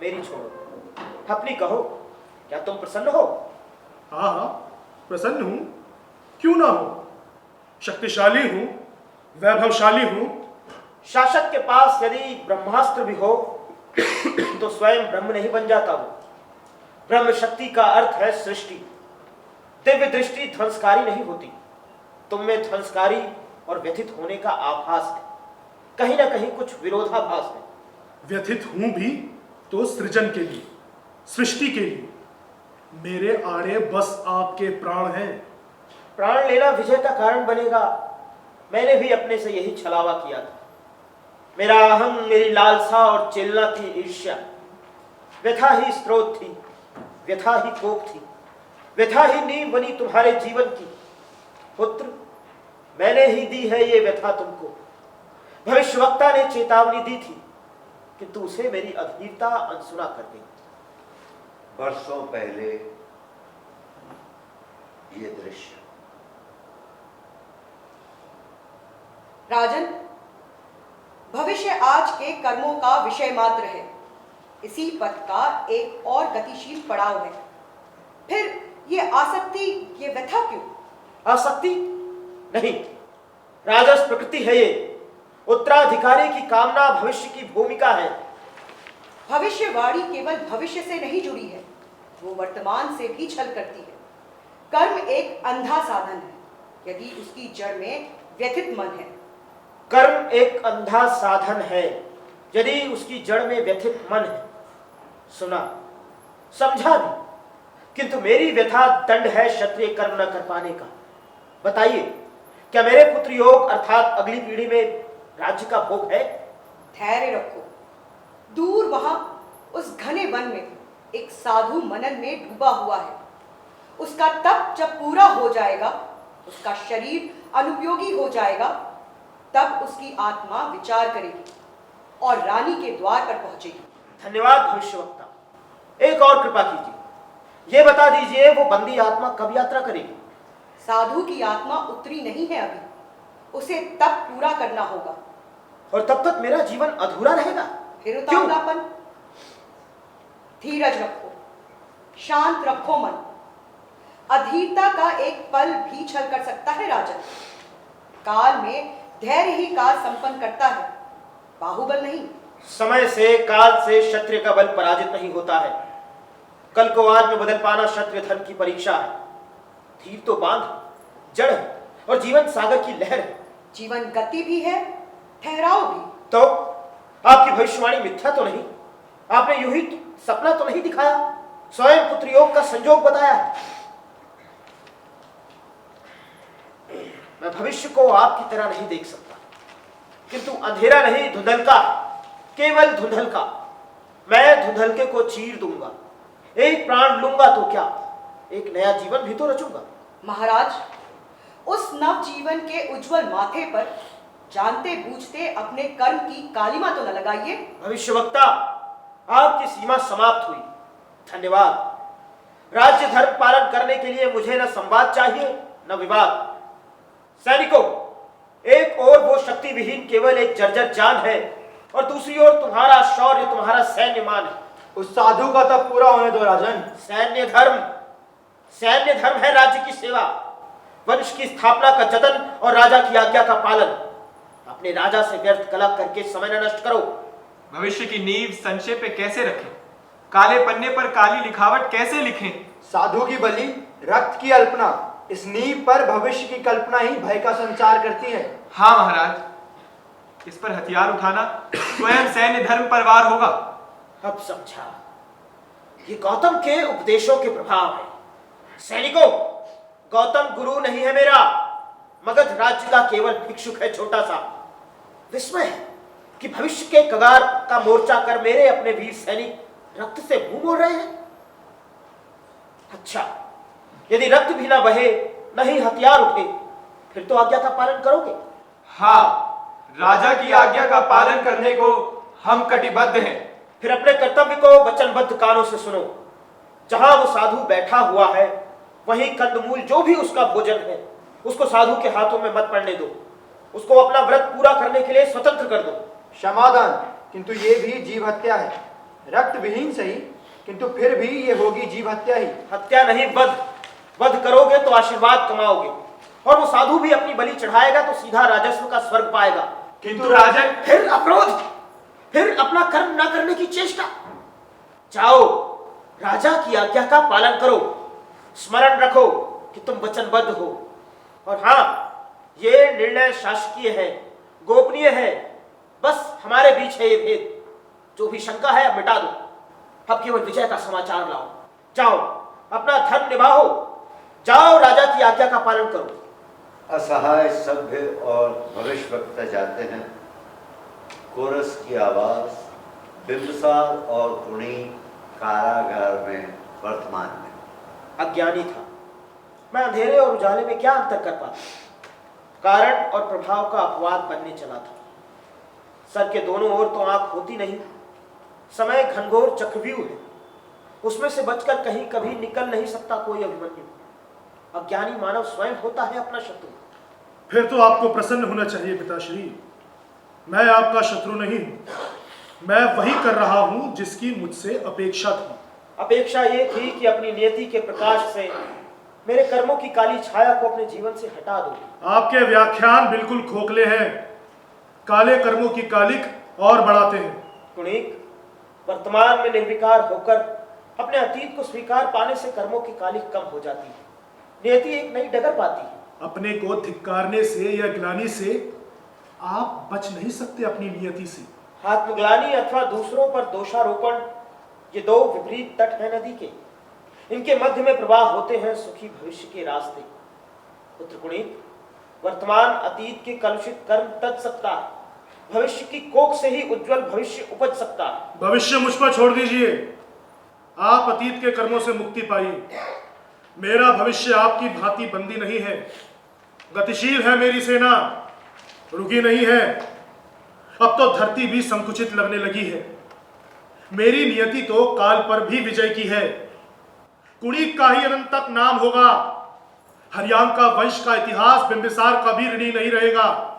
मेरी छोड़ो, अपनी कहो, क्या तुम प्रसन्न हो? हाँ हाँ, प्रसन्न हूं, क्यों ना हो। शक्तिशाली हूं, वैभवशाली हूं। शासक के पास यदि ब्रह्मास्त्र भी हो तो स्वयं ब्रह्म नहीं बन जाता वो। ब्रह्म शक्ति का अर्थ है सृष्टि। दिव्य दृष्टि ध्वंसकारी नहीं होती। तुम में ध्वंसकारी और व्यथित होने का आभास है, कहीं ना कहीं कुछ विरोधाभास है। व्यथित हूं भी तो सृजन के लिए, सृष्टि के लिए। मेरे आड़े बस आपके प्राण हैं। प्राण लेना विजय का कारण बनेगा। मैंने भी अपने से यही छलावा किया था। मेरा अहम, मेरी लालसा और चेलना की ईर्ष्या, व्यथा ही स्रोत थी, व्यथा ही कोप थी, व्यथा ही नींव बनी तुम्हारे जीवन की। पुत्र, मैंने ही दी है ये व्यथा तुमको। भविष्यवक्ता ने चेतावनी दी थी, किंतु उसे मेरी अधीरता अनसुना कर गई। वर्षों पहले ये दृश्य। राजन, भविष्य आज के कर्मों का विषय मात्र है। इसी पथ का एक और गतिशील पड़ाव है। फिर ये आसक्ति, ये व्यथा क्यों? आसक्ति नहीं, राजस प्रकृति है ये। उत्तराधिकारी की कामना भविष्य की भूमिका है। भविष्यवाणी केवल भविष्य से नहीं जुड़ी है, वो वर्तमान से भी छल करती है। कर्म एक अंधा साधन है, यदि उसकी जड़ में व्यथित मन है। कर्म एक अंधा साधन है, यदि उसकी जड़ में व्यथित मन है। सुना, समझा भी, किंतु मेरी व्यथा दंड है क्षत्रिय कर्म न कर पाने का। बताइए, क्या मेरे पुत्र योग अर्थात अगली पीढ़ी में राज्य का भोग है? धैर्य रखो। दूर वहां उस घने वन में एक साधु मनन में डूबा हुआ है। उसका तप जब पूरा हो जाएगा, उसका शरीर अनुपयोगी हो जाएगा, तब उसकी आत्मा विचार करेगी और रानी के द्वार पर पहुंचेगी। धन्यवाद भविष्यवक्ता। एक और कृपा कीजिए, ये बता दीजिए वो बंदी आत्मा कब यात्रा करेगी? साधु की आत्मा उतरी नहीं है अभी, उसे तप पूरा करना होगा। और तब तक मेरा जीवन अधूरा रहेगा? फिर उतावलापन। धीरज रखो, शांत रखो मन। अधीरता का एक पल भी छल कर सकता है राजन। काल में धैर्य ही काल संपन्न करता है, बाहुबल नहीं। समय से, काल से क्षत्रिय का बल पराजित नहीं होता है। कल को आज में बदल पाना क्षत्रिय धर्म की परीक्षा है। धीर तो बांध, जड़ है और जीवन सागर की लहर है। जीवन गति भी है, ठहराव भी। तो आपकी भविष्यवाणी मिथ्या तो नहीं? आपने यूं ही सपना तो नहीं दिखाया? स्वयं पुत्र योग का संयोग बताया है। मैं भविष्य को आपकी तरह नहीं देख सकता, किंतु अंधेरा नहीं, धुंधलका, केवल धुंधलका। मैं धुंधलके को चीर दूंगा। एक प्राण लूंगा तो क्या, एक नया जीवन भी तो रचूंगा। महाराज, उस नव जीवन के उज्जवल माथे पर जानते बूझते अपने कर्म की कालिमा तो न लगाइए। भविष्यवक्ता, आपकी सीमा समाप्त हुई। धन्यवाद। राज्य धर्म पालन करने के लिए मुझे न संवाद चाहिए न विवाद। सैनिकों, एक ओर वो शक्ति विहीन केवल एक जर्जर जान है और दूसरी ओर तुम्हारा शौर्य, तुम्हारा सैन्य मान है। उस साधु का तब पूरा होने दो राजन। सैन्य धर्म है राज्य की सेवा, वंश की स्थापना का जतन और राजा की आज्ञा का पालन। अपने राजा से व्यर्थ कलह करके समय न नष्ट करो। भविष्य की नींव संशय पे कैसे रखें? काले पन्ने पर काली लिखावट कैसे लिखें? साधु की बलि, रक्त की अल्पना, इस नींव पर भविष्य की कल्पना ही भय का संचार करती है। हाँ महाराज, इस पर हथियार उठाना स्वयं सैन्य धर्म पर वार होगा। अब समझा, ये गौतम के उपदेशों के प्रभाव है। सैनिकों, गौतम गुरु नहीं है मेरा, मगध राज्य का केवल भिक्षुक है, छोटा सा। विस्मय है कि भविष्य के कगार का मोर्चा कर मेरे अपने वीर सैनिक रक्त से मुंह मोड़ रहे हैं। अच्छा, यदि रक्त भी ना बहे, नहीं हथियार उठे, फिर तो आज्ञा का पालन करोगे? हाँ, राजा की आज्ञा का पालन करने को हम कटिबद्ध हैं। फिर अपने कर्तव्य को वचनबद्ध कानों से सुनो। जहां वो साधु बैठा हुआ है, वहीं कंदमूल जो भी उसका भोजन है, उसको साधु के हाथों में मत पड़ने दो। उसको अपना व्रत पूरा करने के लिए स्वतंत्र कर दो। क्षमादान, किंतु ये भी जीव हत्या है। रक्त विहीन सही, किंतु फिर भी ये होगी जीव हत्या ही। हत्या नहीं, वध करोगे तो आशीर्वाद कमाओगे, और वो साधु भी अपनी बलि चढ़ाएगा तो सीधा राजस्व का स्वर्ग पाएगा। किंतु राजन, फिर अपरोध, फिर अपना कर्म न करने की चेष्टा। जाओ, राजा की आज्ञा का पालन करो। स्मरण रखो कि तुम वचनबद्ध हो। और हाँ, ये निर्णय शासकीय है, गोपनीय है। बस हमारे बीच है ये भेद। जो भी शंका है अब मिटा दो। अब केवल विजय का समाचार लाओ। जाओ, अपना धर्म निभाओ। जाओ, राजा की आज्ञा का पालन करो। असहाय सभ्य और भविष्यवक्ता जाते हैं। कोरस की आवाज, बिंबसार और कुणी कारागार में वर्तमान में। अज्ञानी था मैं, अंधेरे और उजाले में क्या अंतर कर पाता। कारण और प्रभाव का अपवाद बनने चला था। सर के दोनों ओर तो आंख होती नहीं। समय घनघोर चक्रव्यूह है, उसमें से बचकर कहीं कभी निकल नहीं सकता कोई अभिमन्यु। अज्ञानी मानव स्वयं होता है अपना शत्रु। फिर तो आपको प्रसन्न होना चाहिए पिताश्री। मैं आपका शत्रु नहीं हूं। मैं वही कर रहा हूं जिसकी मुझसे अपेक्षा थी। अपेक्षा ये थी कि अपनी नियति के प्रकाश से मेरे कर्मों की काली छाया को अपने जीवन से हटा दो। आपके व्याख्यान बिल्कुल खोखले हैं। काले कर्मों की कालिक और बढ़ाते हैं। कुणिक, वर्तमान में निर्विकार होकर अपने अतीत को स्वीकार पाने से कर्मों की कालिक कम हो जाती है, नियति एक नई डगर पाती है। अपने को धिक्कारने से या ग्लानि से आप बच नहीं सकते अपनी नियति से। आत्मग्लानि अथवा दूसरों पर दोषारोपण, ये दो विपरीत तट हैं नदी के। इनके मध्य में प्रवाह होते हैं सुखी भविष्य के रास्ते। पुत्र कुणिक, वर्तमान अतीत के कलुषित कर्म तज सकता है, भविष्य की कोख से ही उज्जवल भविष्य उपज सकता है। भविष्य मुझ पर छोड़ दीजिए। आप अतीत के कर्मों से मुक्ति पाइए। मेरा भविष्य आपकी भांति बंदी नहीं है। गतिशील है मेरी सेना, रुकी नहीं है। अब तो धरती भी संकुचित लगने लगी है। मेरी नियति तो काल पर भी विजय की है। कुणिक का ही अनंत तक नाम होगा। हरियांग का वंश का इतिहास बिंबिसार का भी ऋणी नहीं रहेगा।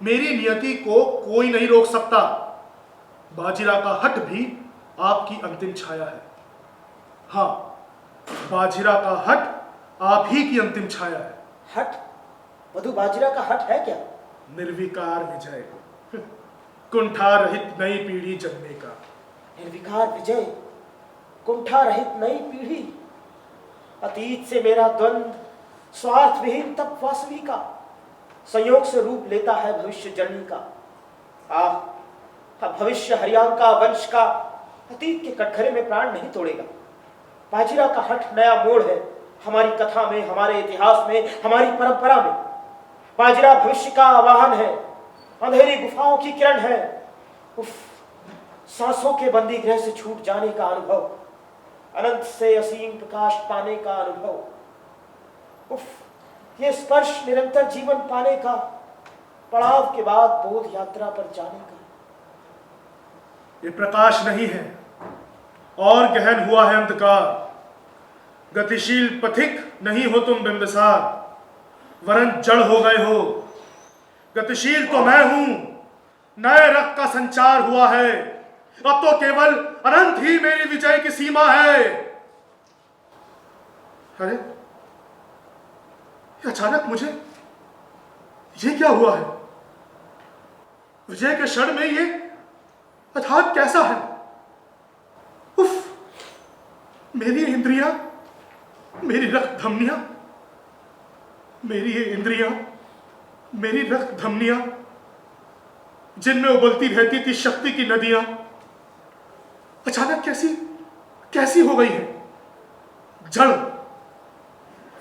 मेरी नियति को कोई नहीं रोक सकता। बाजीरा का हट भी आपकी अंतिम छाया है। हाँ, बाजीरा का हट आप ही की अंतिम छाया है। हट? मधु बाजीरा का हट है क्या? निर्विकार विजय, कुंठा रहित नई पीढ़ी जन्मे का। निर्विकार विजय, कुंठा रहित नई पीढ़ी। अतीत से मेरा द्वंद्व स्वार्थ विहीन तप वासवी का संयोग से रूप लेता है भविष्य जर्नी का। भविष्य हरियांग का वंश का अतीत के कटघरे में प्राण नहीं तोड़ेगा। बाजीरा का हट नया मोड़ है हमारी कथा में, हमारे इतिहास में, हमारी परंपरा में। बाजीरा भविष्य का आवाहन है, अंधेरी गुफाओं की किरण है। उफ, सांसों के बंदी गृह से छूट जाने का अनुभव, अनंत से असीम प्रकाश पाने का अनुभव। उफ, ये स्पर्श निरंतर जीवन पाने का, पड़ाव के बाद बोध यात्रा पर जाने का। ये प्रकाश नहीं है और गहन हुआ है अंधकार। गतिशील पथिक नहीं हो तुम बिंबिसार, वरन जड़ हो गए हो। गतिशील तो मैं हूं, नए रक्त का संचार हुआ है। अब तो केवल अनंत ही मेरी विजय की सीमा है। अरे अचानक मुझे ये क्या हुआ है? विजय के क्षण में ये अर्थात कैसा है? उफ, मेरी इंद्रियां, मेरी रक्त धमनियां, मेरी ये इंद्रियां, मेरी रक्त धमनियां, जिनमें उबलती रहती थी शक्ति की नदियां, अचानक कैसी हो गई है? जड़,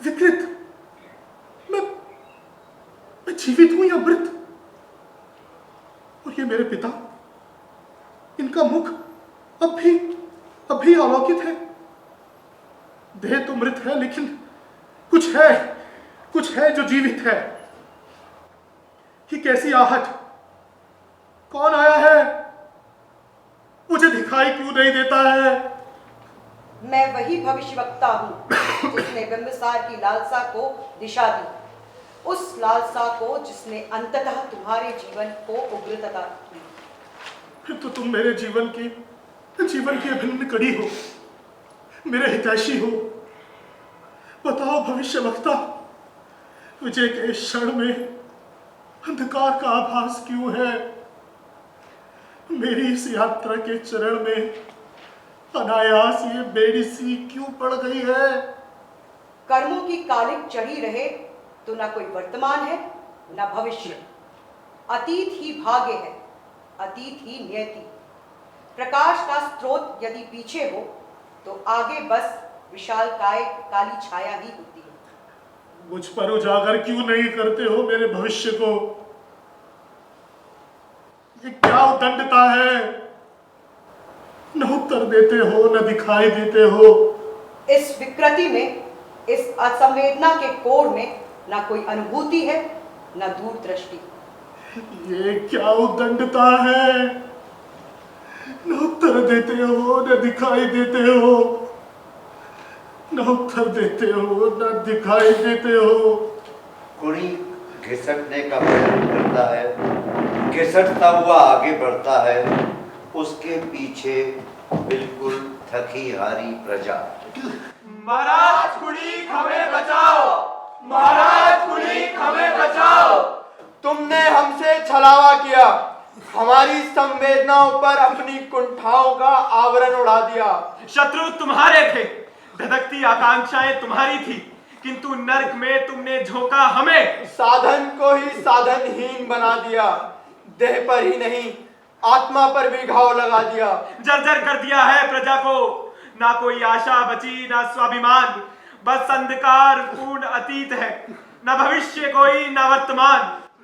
विकृत। मैं जीवित हूं या मृत? और ये मेरे पिता, इनका मुख अब भी अलौकिक है। देह तो मृत है, लेकिन कुछ है जो जीवित है। ये कैसी आहट? कौन आया है? मुझे दिखाई क्यों नहीं देता है? मैं वही भविष्यवक्ता हूं जिसने बिंबिसार की लालसा को दिशा दी, उस लालसा को जिसने अंततः तुम्हारे जीवन को उग्रता दी। फिर तो तुम मेरे जीवन की अभिन्न कड़ी हो, मेरे हितैषी हो। बताओ भविष्यवक्ता, विजय के इस क्षण में अंधकार का आभास क्यों है? मेरी इस यात्रा के चरण में अनायास ये बेड़ी सी क्यों पड़ गई है? कर्मों की कालिक चढ़ी रहे तो न कोई वर्तमान है न भविष्य। अतीत ही भाग्य है, अतीत ही नियति। प्रकाश का स्रोत यदि पीछे हो तो आगे बस विशालकाय काली छाया ही होती है। मुझ पर उजागर क्यों नहीं करते हो मेरे भविष्य को? ये क्या उदंडता है? न उत्तर देते हो, न दिखाई देते हो। इस विकृति में, इस असंवेदना के कोर में न कोई अनुभूति है न दूरदृष्टि। ये क्या उदंडता है? न उत्तर देते हो, न दिखाई देते हो। न उत्तर देते हो, न दिखाई देते हो। कुड़ी घिसटने का प्रयत्न करता है, घिसटता हुआ आगे बढ़ता है। उसके पीछे बिल्कुल थकी हारी प्रजा। महाराज कुड़ी हमें बचाओ, महाराज कुड़ी हमें बचाओ। तुमने हमसे छलावा किया, हमारी संवेदनाओं पर अपनी कुंठाओं का आवरण उड़ा दिया। शत्रु तुम्हारे थे, धधकती आकांक्षाएं तुम्हारी थी, किंतु नर्क में तुमने झोंका हमें। साधन को ही साधनहीन बना दिया, देह पर ही नहीं आत्मा पर भी घाव लगा दिया। जर्जर कर दिया है प्रजा को, ना कोई आशा बची ना स्वाभिमान। बस अंधकार पूर्ण अतीत है, न भविष्य कोई न वर्तमान।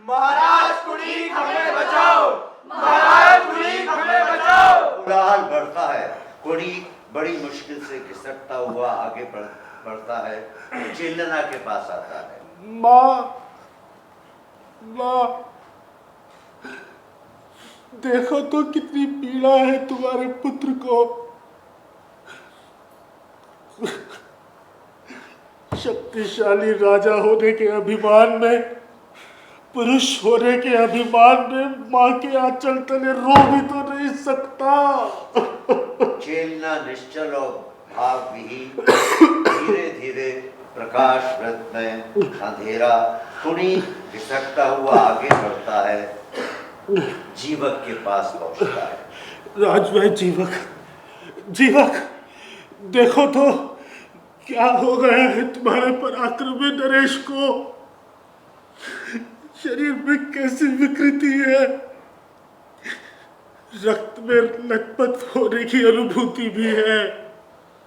महाराज कुड़ी हमें बचाओ, महाराज कुड़ी हमें बचाओ। कोलाहल बढ़ता है। कुड़ी बड़ी मुश्किल से घिसटता हुआ आगे बढ़ता है, चिल्लना के पास आता है। माँ, देखो तो कितनी पीड़ा है तुम्हारे पुत्र को। शक्तिशाली राजा होने के अभिमान में, पुरुष होने के अभिमान में माँ के आंचल तले रो भी तो नहीं सकता। चेलना निश्चल और भाव विहीन, धीरे धीरे प्रकाश व्रत में अंधेरा। कुड़ी घिसटता हुआ आगे बढ़ता है, जीवक के पास पहुंचता है। राजभाई जीवक, देखो तो क्या हो गया है तुम्हारे पराक्रमी नरेश को। शरीर में कैसी विकृति है, रक्त में लथपथ होने की अनुभूति भी है।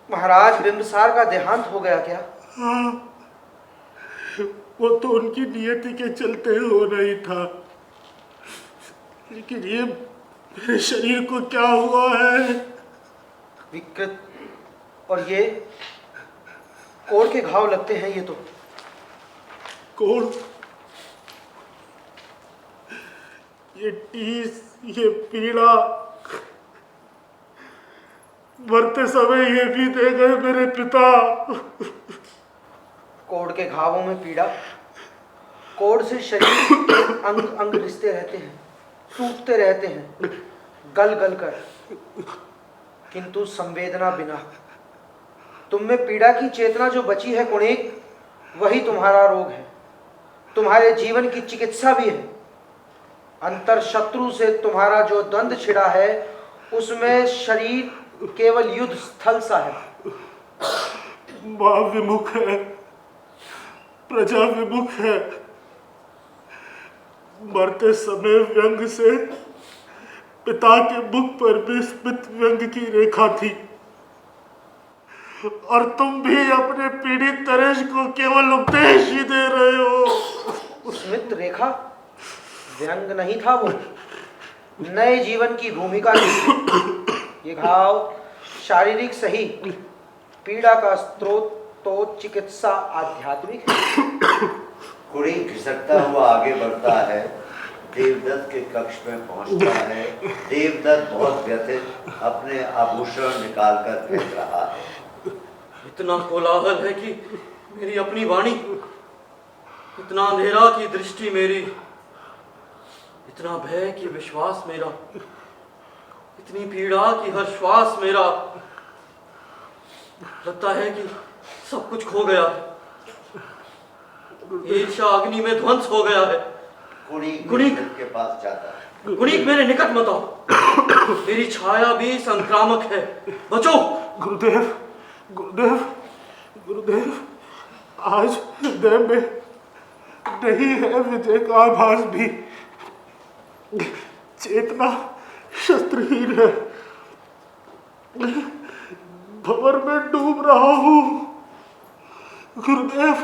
महाराज बिंबिसार का देहांत हो गया क्या? हाँ, वो तो उनकी नियति के चलते हो नहीं था, लेकिन ये मेरे शरीर को क्या हुआ है? विकृत, और ये कोड़ के घाव लगते हैं। ये तो कोड़ ये टीस, ये पीड़ा, मरते समय ये भी दे गए मेरे पिता। कोढ़ के घावों में पीड़ा, कोढ़ से शरीर के अंग अंग रिश्ते रहते हैं, टूटते रहते हैं गल गल कर, किंतु संवेदना बिना। तुम में पीड़ा की चेतना जो बची है कुणिक, वही तुम्हारा रोग है, तुम्हारे जीवन की चिकित्सा भी है। अंतर शत्रु से तुम्हारा जो द्वंद छिड़ा है, उसमें शरीर केवल युद्ध स्थल सा है। मां विमुख है, प्रजा विमुख है। मरते समय व्यंग से पिता के मुख पर भी स्मित व्यंग की रेखा थी, और तुम भी अपने पीड़ित तरेश को केवल उपदेश ही दे रहे हो। स्मित रेखा व्यंग नहीं था, वो नए जीवन की भूमिका थी। ये घाव शारीरिक सही, पीड़ा का स्रोत तो चिकित्सा आध्यात्मिक है। कुड़ी घिसटता हुआ आगे बढ़ता है, देवदत्त के कक्ष में पहुंचता है। देवदत्त बहुत व्यथित अपने आभूषण निकालकर फेंक रहा है। इतना कोलाहल है कि मेरी अपनी वाणी, इतना अंधेरा की दृष्टि मेरी, इतना भय कि विश्वास मेरा, इतनी पीड़ा कि हर श्वास मेरा। लगता है कि सब कुछ खो गया है, ईर्ष्या अग्नि में ध्वंस हो गया है। कुणिक के पास जाता है। कुणिक मेरे निकट मत आओ, मेरी छाया भी संक्रामक है, बचो। गुरुदेव, गुरुदेव, गुरुदेव, आज हृदय में नहीं है विजय का आभास भी। चेतना शस्त्रहीन है, भंवर में डूब रहा हूं। गुरुदेव,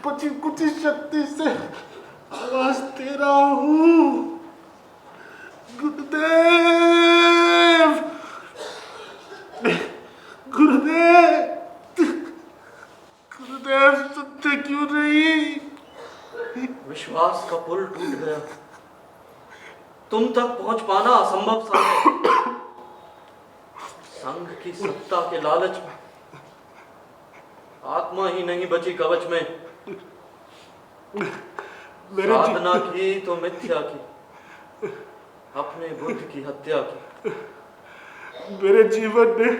बची कुछ शक्ति से आवाज दे रहा हूं। गुरुदेव, गुरुदेव, गुरुदेव, सुनते क्यों नहीं? विश्वास का पुल टूट गया, तुम तक पहुंच पाना असंभव सा है। संघ की सत्ता के लालच में आत्मा ही नहीं बची कवच में। साधना की तो मिथ्या की, अपने बुद्ध की हत्या की। मेरे जीवन में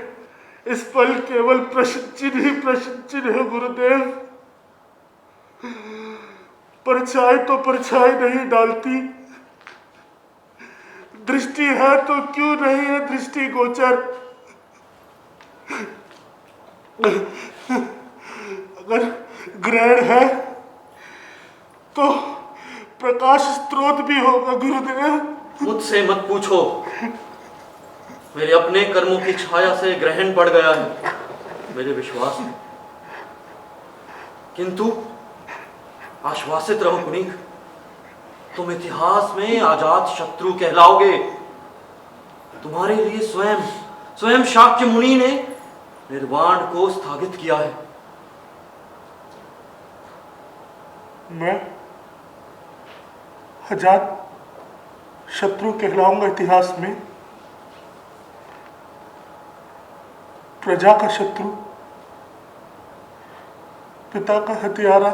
इस पल केवल प्रश्न चिन्ह ही प्रश्न चिन्ह है गुरुदेव। परछाई तो परछाई नहीं डालती, दृष्टि है तो क्यों नहीं है दृष्टि गोचर। अगर ग्रहण है तो प्रकाश स्रोत भी होगा गुरुदेव। मुझसे मत पूछो, मेरे अपने कर्मों की छाया से ग्रहण पड़ गया है मेरे विश्वास में। किंतु आश्वासित रहो कुणिक, तुम इतिहास में आजाद शत्रु कहलाओगे। तुम्हारे लिए स्वयं स्वयं शाक्य मुनि ने निर्वाण को स्थगित किया है। मैं आजाद शत्रु कहलाऊंगा इतिहास में। प्रजा का शत्रु, पिता का हत्यारा।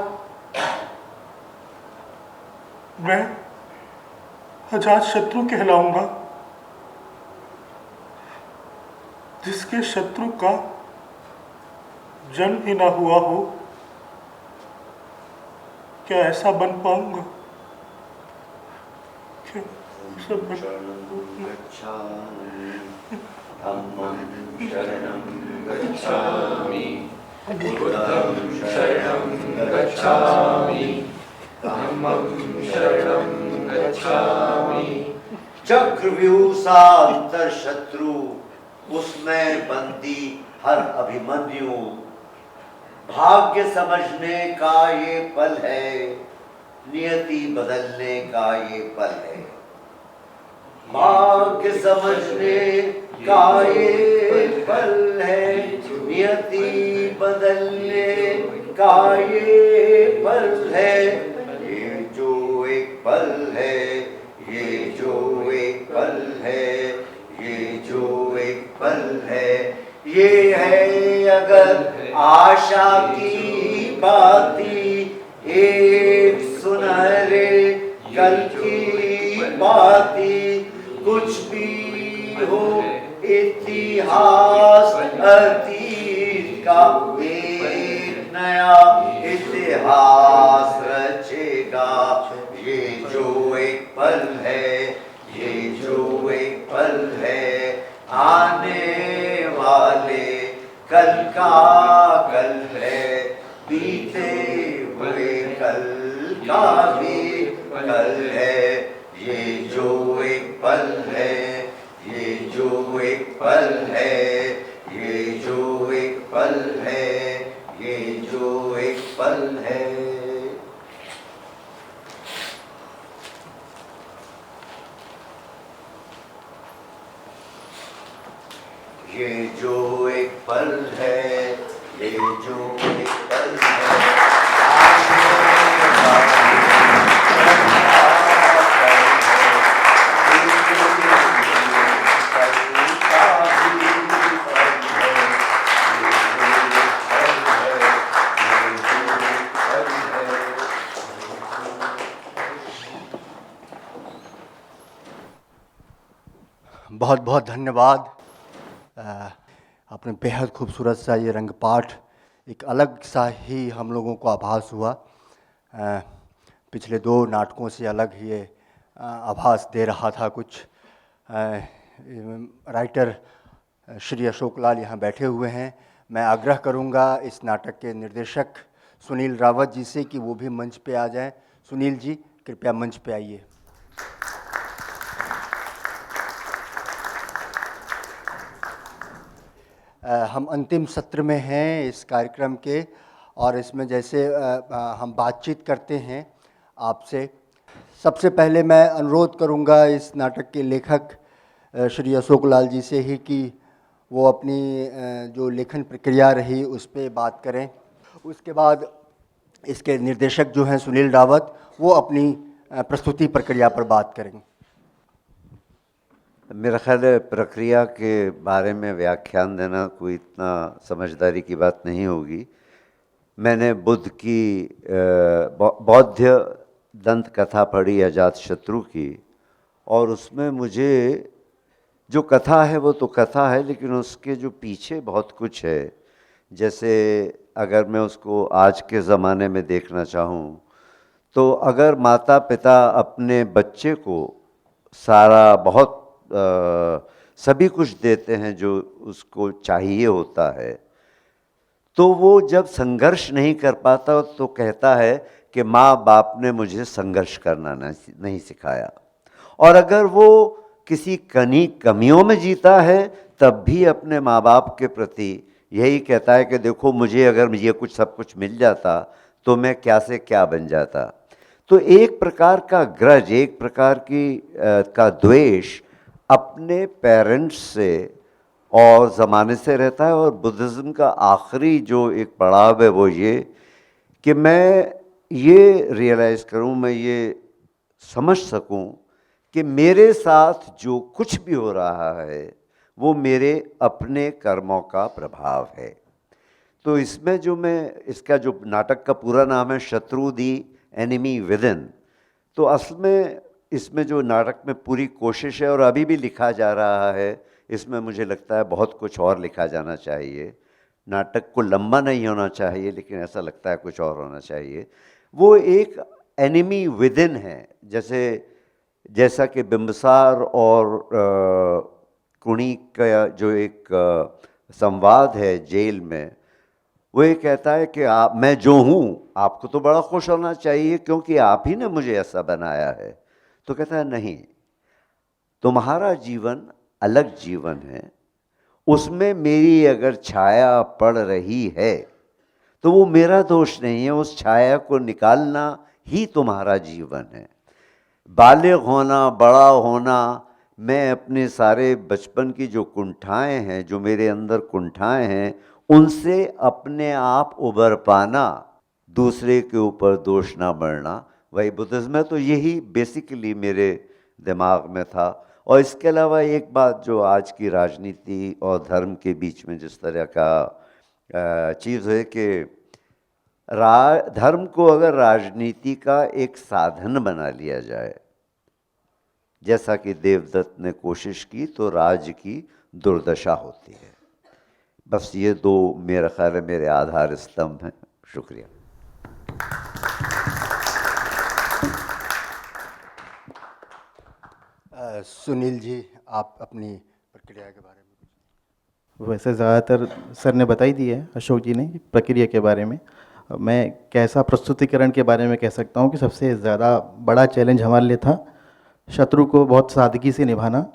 मैं आजाद शत्रु कहलाऊंगा, जिसके शत्रु का जन्म ही ना हुआ हो। क्या ऐसा बन पाऊंगा? क्या सब धम्मं शरणं गच्छामि, बुद्धं शरणं गच्छामि, धम्मं शरणं गच्छामि। चक्रव्यूह सा अंतर शत्रु, उसमें बंदी हर अभिमन्यु। भाग्य समझने का ये पल है, नियति बदलने का ये पल है। भाग्य समझने का ये पल है, नियति बदलने का ये पल है। ये जो एक पल है, है। ये है अगर आशा की बाती, एक सुनहरे कल की बाती, कुछ भी हो इतिहास अतीत का एक नया इतिहास रचेगा। ये जो एक पल है, ये जो एक पल है, आने वाले कल का कल है, बीते हुए कल का भी कल है। ये जो एक पल है, ये जो एक पल है, ये जो एक पल है, ये जो एक पल है। ये जो एक पल है, ये जो एक पल है, बहुत बहुत धन्यवाद। आपने बेहद खूबसूरत सा ये रंगपाठ, एक अलग सा ही हम लोगों को आभास हुआ। पिछले 2 नाटकों से अलग ये आभास दे रहा था कुछ। राइटर श्री अशोक लाल यहाँ बैठे हुए हैं। मैं आग्रह करूँगा इस नाटक के निर्देशक सुनील रावत जी से कि वो भी मंच पे आ जाएं। सुनील जी कृपया मंच पे आइए। हम अंतिम सत्र में हैं इस कार्यक्रम के, और इसमें जैसे हम बातचीत करते हैं आपसे, सबसे पहले मैं अनुरोध करूंगा इस नाटक के लेखक श्री अशोक लाल जी से ही कि वो अपनी जो लेखन प्रक्रिया रही उस पर बात करें। उसके बाद इसके निर्देशक जो हैं सुनील रावत, वो अपनी प्रस्तुति प्रक्रिया पर बात करेंगे। मेरा ख्याल है प्रक्रिया के बारे में व्याख्यान देना कोई इतना समझदारी की बात नहीं होगी। मैंने बुद्ध की बौद्ध दंत कथा पढ़ी अजातशत्रु की, और उसमें मुझे जो कथा है वो तो कथा है, लेकिन उसके जो पीछे बहुत कुछ है। जैसे अगर मैं उसको आज के ज़माने में देखना चाहूँ तो अगर माता पिता अपने बच्चे को सारा बहुत सभी कुछ देते हैं जो उसको चाहिए होता है, तो वो जब संघर्ष नहीं कर पाता तो कहता है कि माँ बाप ने मुझे संघर्ष करना नहीं सिखाया। और अगर वो किसी कमियों में जीता है तब भी अपने माँ बाप के प्रति यही कहता है कि देखो मुझे अगर ये कुछ सब कुछ मिल जाता तो मैं क्या से क्या बन जाता। तो एक प्रकार का ग्रज, एक प्रकार की का द्वेष अपने पेरेंट्स से और ज़माने से रहता है। और बुद्धिज़्म का आखिरी जो एक पड़ाव है वो ये कि मैं ये रियलाइज़ करूं, मैं ये समझ सकूं कि मेरे साथ जो कुछ भी हो रहा है वो मेरे अपने कर्मों का प्रभाव है। तो इसमें जो मैं, इसका जो नाटक का पूरा नाम है शत्रु दी एनिमी विदिन, तो असल में इसमें जो नाटक में पूरी कोशिश है और अभी भी लिखा जा रहा है, इसमें मुझे लगता है बहुत कुछ और लिखा जाना चाहिए। नाटक को लंबा नहीं होना चाहिए, लेकिन ऐसा लगता है कुछ और होना चाहिए। वो एक एनिमी विदिन है, जैसा कि बिंबिसार और कुणी का जो एक संवाद है जेल में, वो ये कहता है कि मैं जो हूँ आपको तो बड़ा खुश होना चाहिए क्योंकि आप ही ने मुझे ऐसा बनाया है। तो कहता है नहीं, तुम्हारा जीवन अलग जीवन है, उसमें मेरी अगर छाया पड़ रही है तो वो मेरा दोष नहीं है, उस छाया को निकालना ही तुम्हारा जीवन है। बालिग होना, बड़ा होना, मैं अपने सारे बचपन की जो कुंठाएं हैं, जो मेरे अंदर कुंठाएं हैं, उनसे अपने आप उबर पाना, दूसरे के ऊपर दोष ना बढ़ना, वही बुद्धिज्म है। तो यही बेसिकली मेरे दिमाग में था। और इसके अलावा एक बात जो आज की राजनीति और धर्म के बीच में जिस तरह का चीज़ है कि धर्म को अगर राजनीति का एक साधन बना लिया जाए, जैसा कि देवदत्त ने कोशिश की, तो राज्य की दुर्दशा होती है। बस ये दो मेरा ख्याल है मेरे आधार स्तंभ हैं। शुक्रिया। सुनील जी, आप अपनी प्रक्रिया के बारे में। वैसे ज़्यादातर सर ने बताई दी है, अशोक जी ने, प्रक्रिया के बारे में। मैं कैसा प्रस्तुतिकरण के बारे में कह सकता हूँ कि सबसे ज़्यादा बड़ा चैलेंज हमारे लिए था शत्रु को बहुत सादगी से निभाना।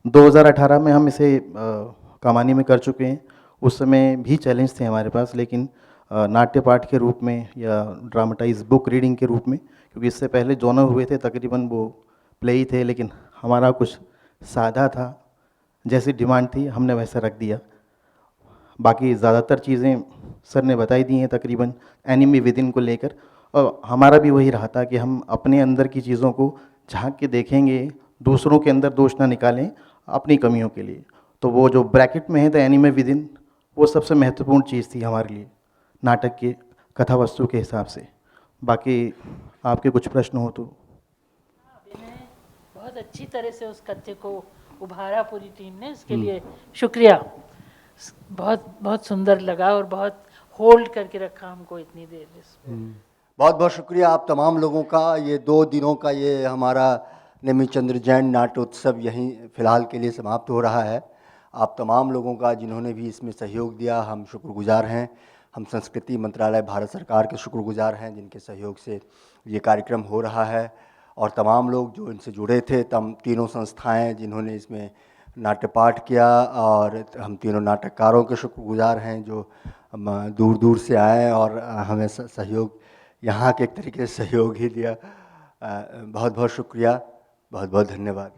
2018 में हम इसे कमानी में कर चुके हैं। उस समय भी चैलेंज थे हमारे पास, लेकिन नाट्य पाठ के रूप में या ड्रामेटाइज बुक रीडिंग के रूप में, क्योंकि इससे पहले दोनों हुए थे तकरीबन वो प्ले ही थे, लेकिन हमारा कुछ सादा था, जैसी डिमांड थी हमने वैसा रख दिया। बाकी ज़्यादातर चीज़ें सर ने बताई दी हैं तकरीबन एनिमी विदिन को लेकर, और हमारा भी वही रहा था कि हम अपने अंदर की चीज़ों को झांक के देखेंगे, दूसरों के अंदर दोष ना निकालें अपनी कमियों के लिए। तो वो जो ब्रैकेट में है द एनिमी विदिन, वो सबसे महत्वपूर्ण चीज़ थी हमारे लिए नाटक के कथा वस्तु के हिसाब से। बाकी आपके कुछ प्रश्न हो तो। बहुत अच्छी तरह से उस कथ्य को उभारा पूरी टीम ने, इसके लिए शुक्रिया। बहुत बहुत सुंदर लगा और बहुत होल्ड करके रखा हमको इतनी देर। बहुत बहुत शुक्रिया आप तमाम लोगों का। ये 2 दिनों का ये हमारा नेमिचंद्र जैन नाट्योत्सव यहीं फ़िलहाल के लिए समाप्त हो रहा है। आप तमाम लोगों का जिन्होंने भी इसमें सहयोग दिया, हम शुक्रगुजार हैं। हम संस्कृति मंत्रालय भारत सरकार के शुक्रगुजार हैं जिनके सहयोग से ये कार्यक्रम हो रहा है, और तमाम लोग जो इनसे जुड़े थे, तीनों संस्थाएं जिन्होंने इसमें नाट्यपाठ किया, और हम तीनों नाटककारों के शुक्रगुजार हैं जो दूर दूर से आए और हमें सहयोग, यहाँ के एक तरीके से सहयोग ही दिया। बहुत बहुत शुक्रिया, बहुत बहुत धन्यवाद।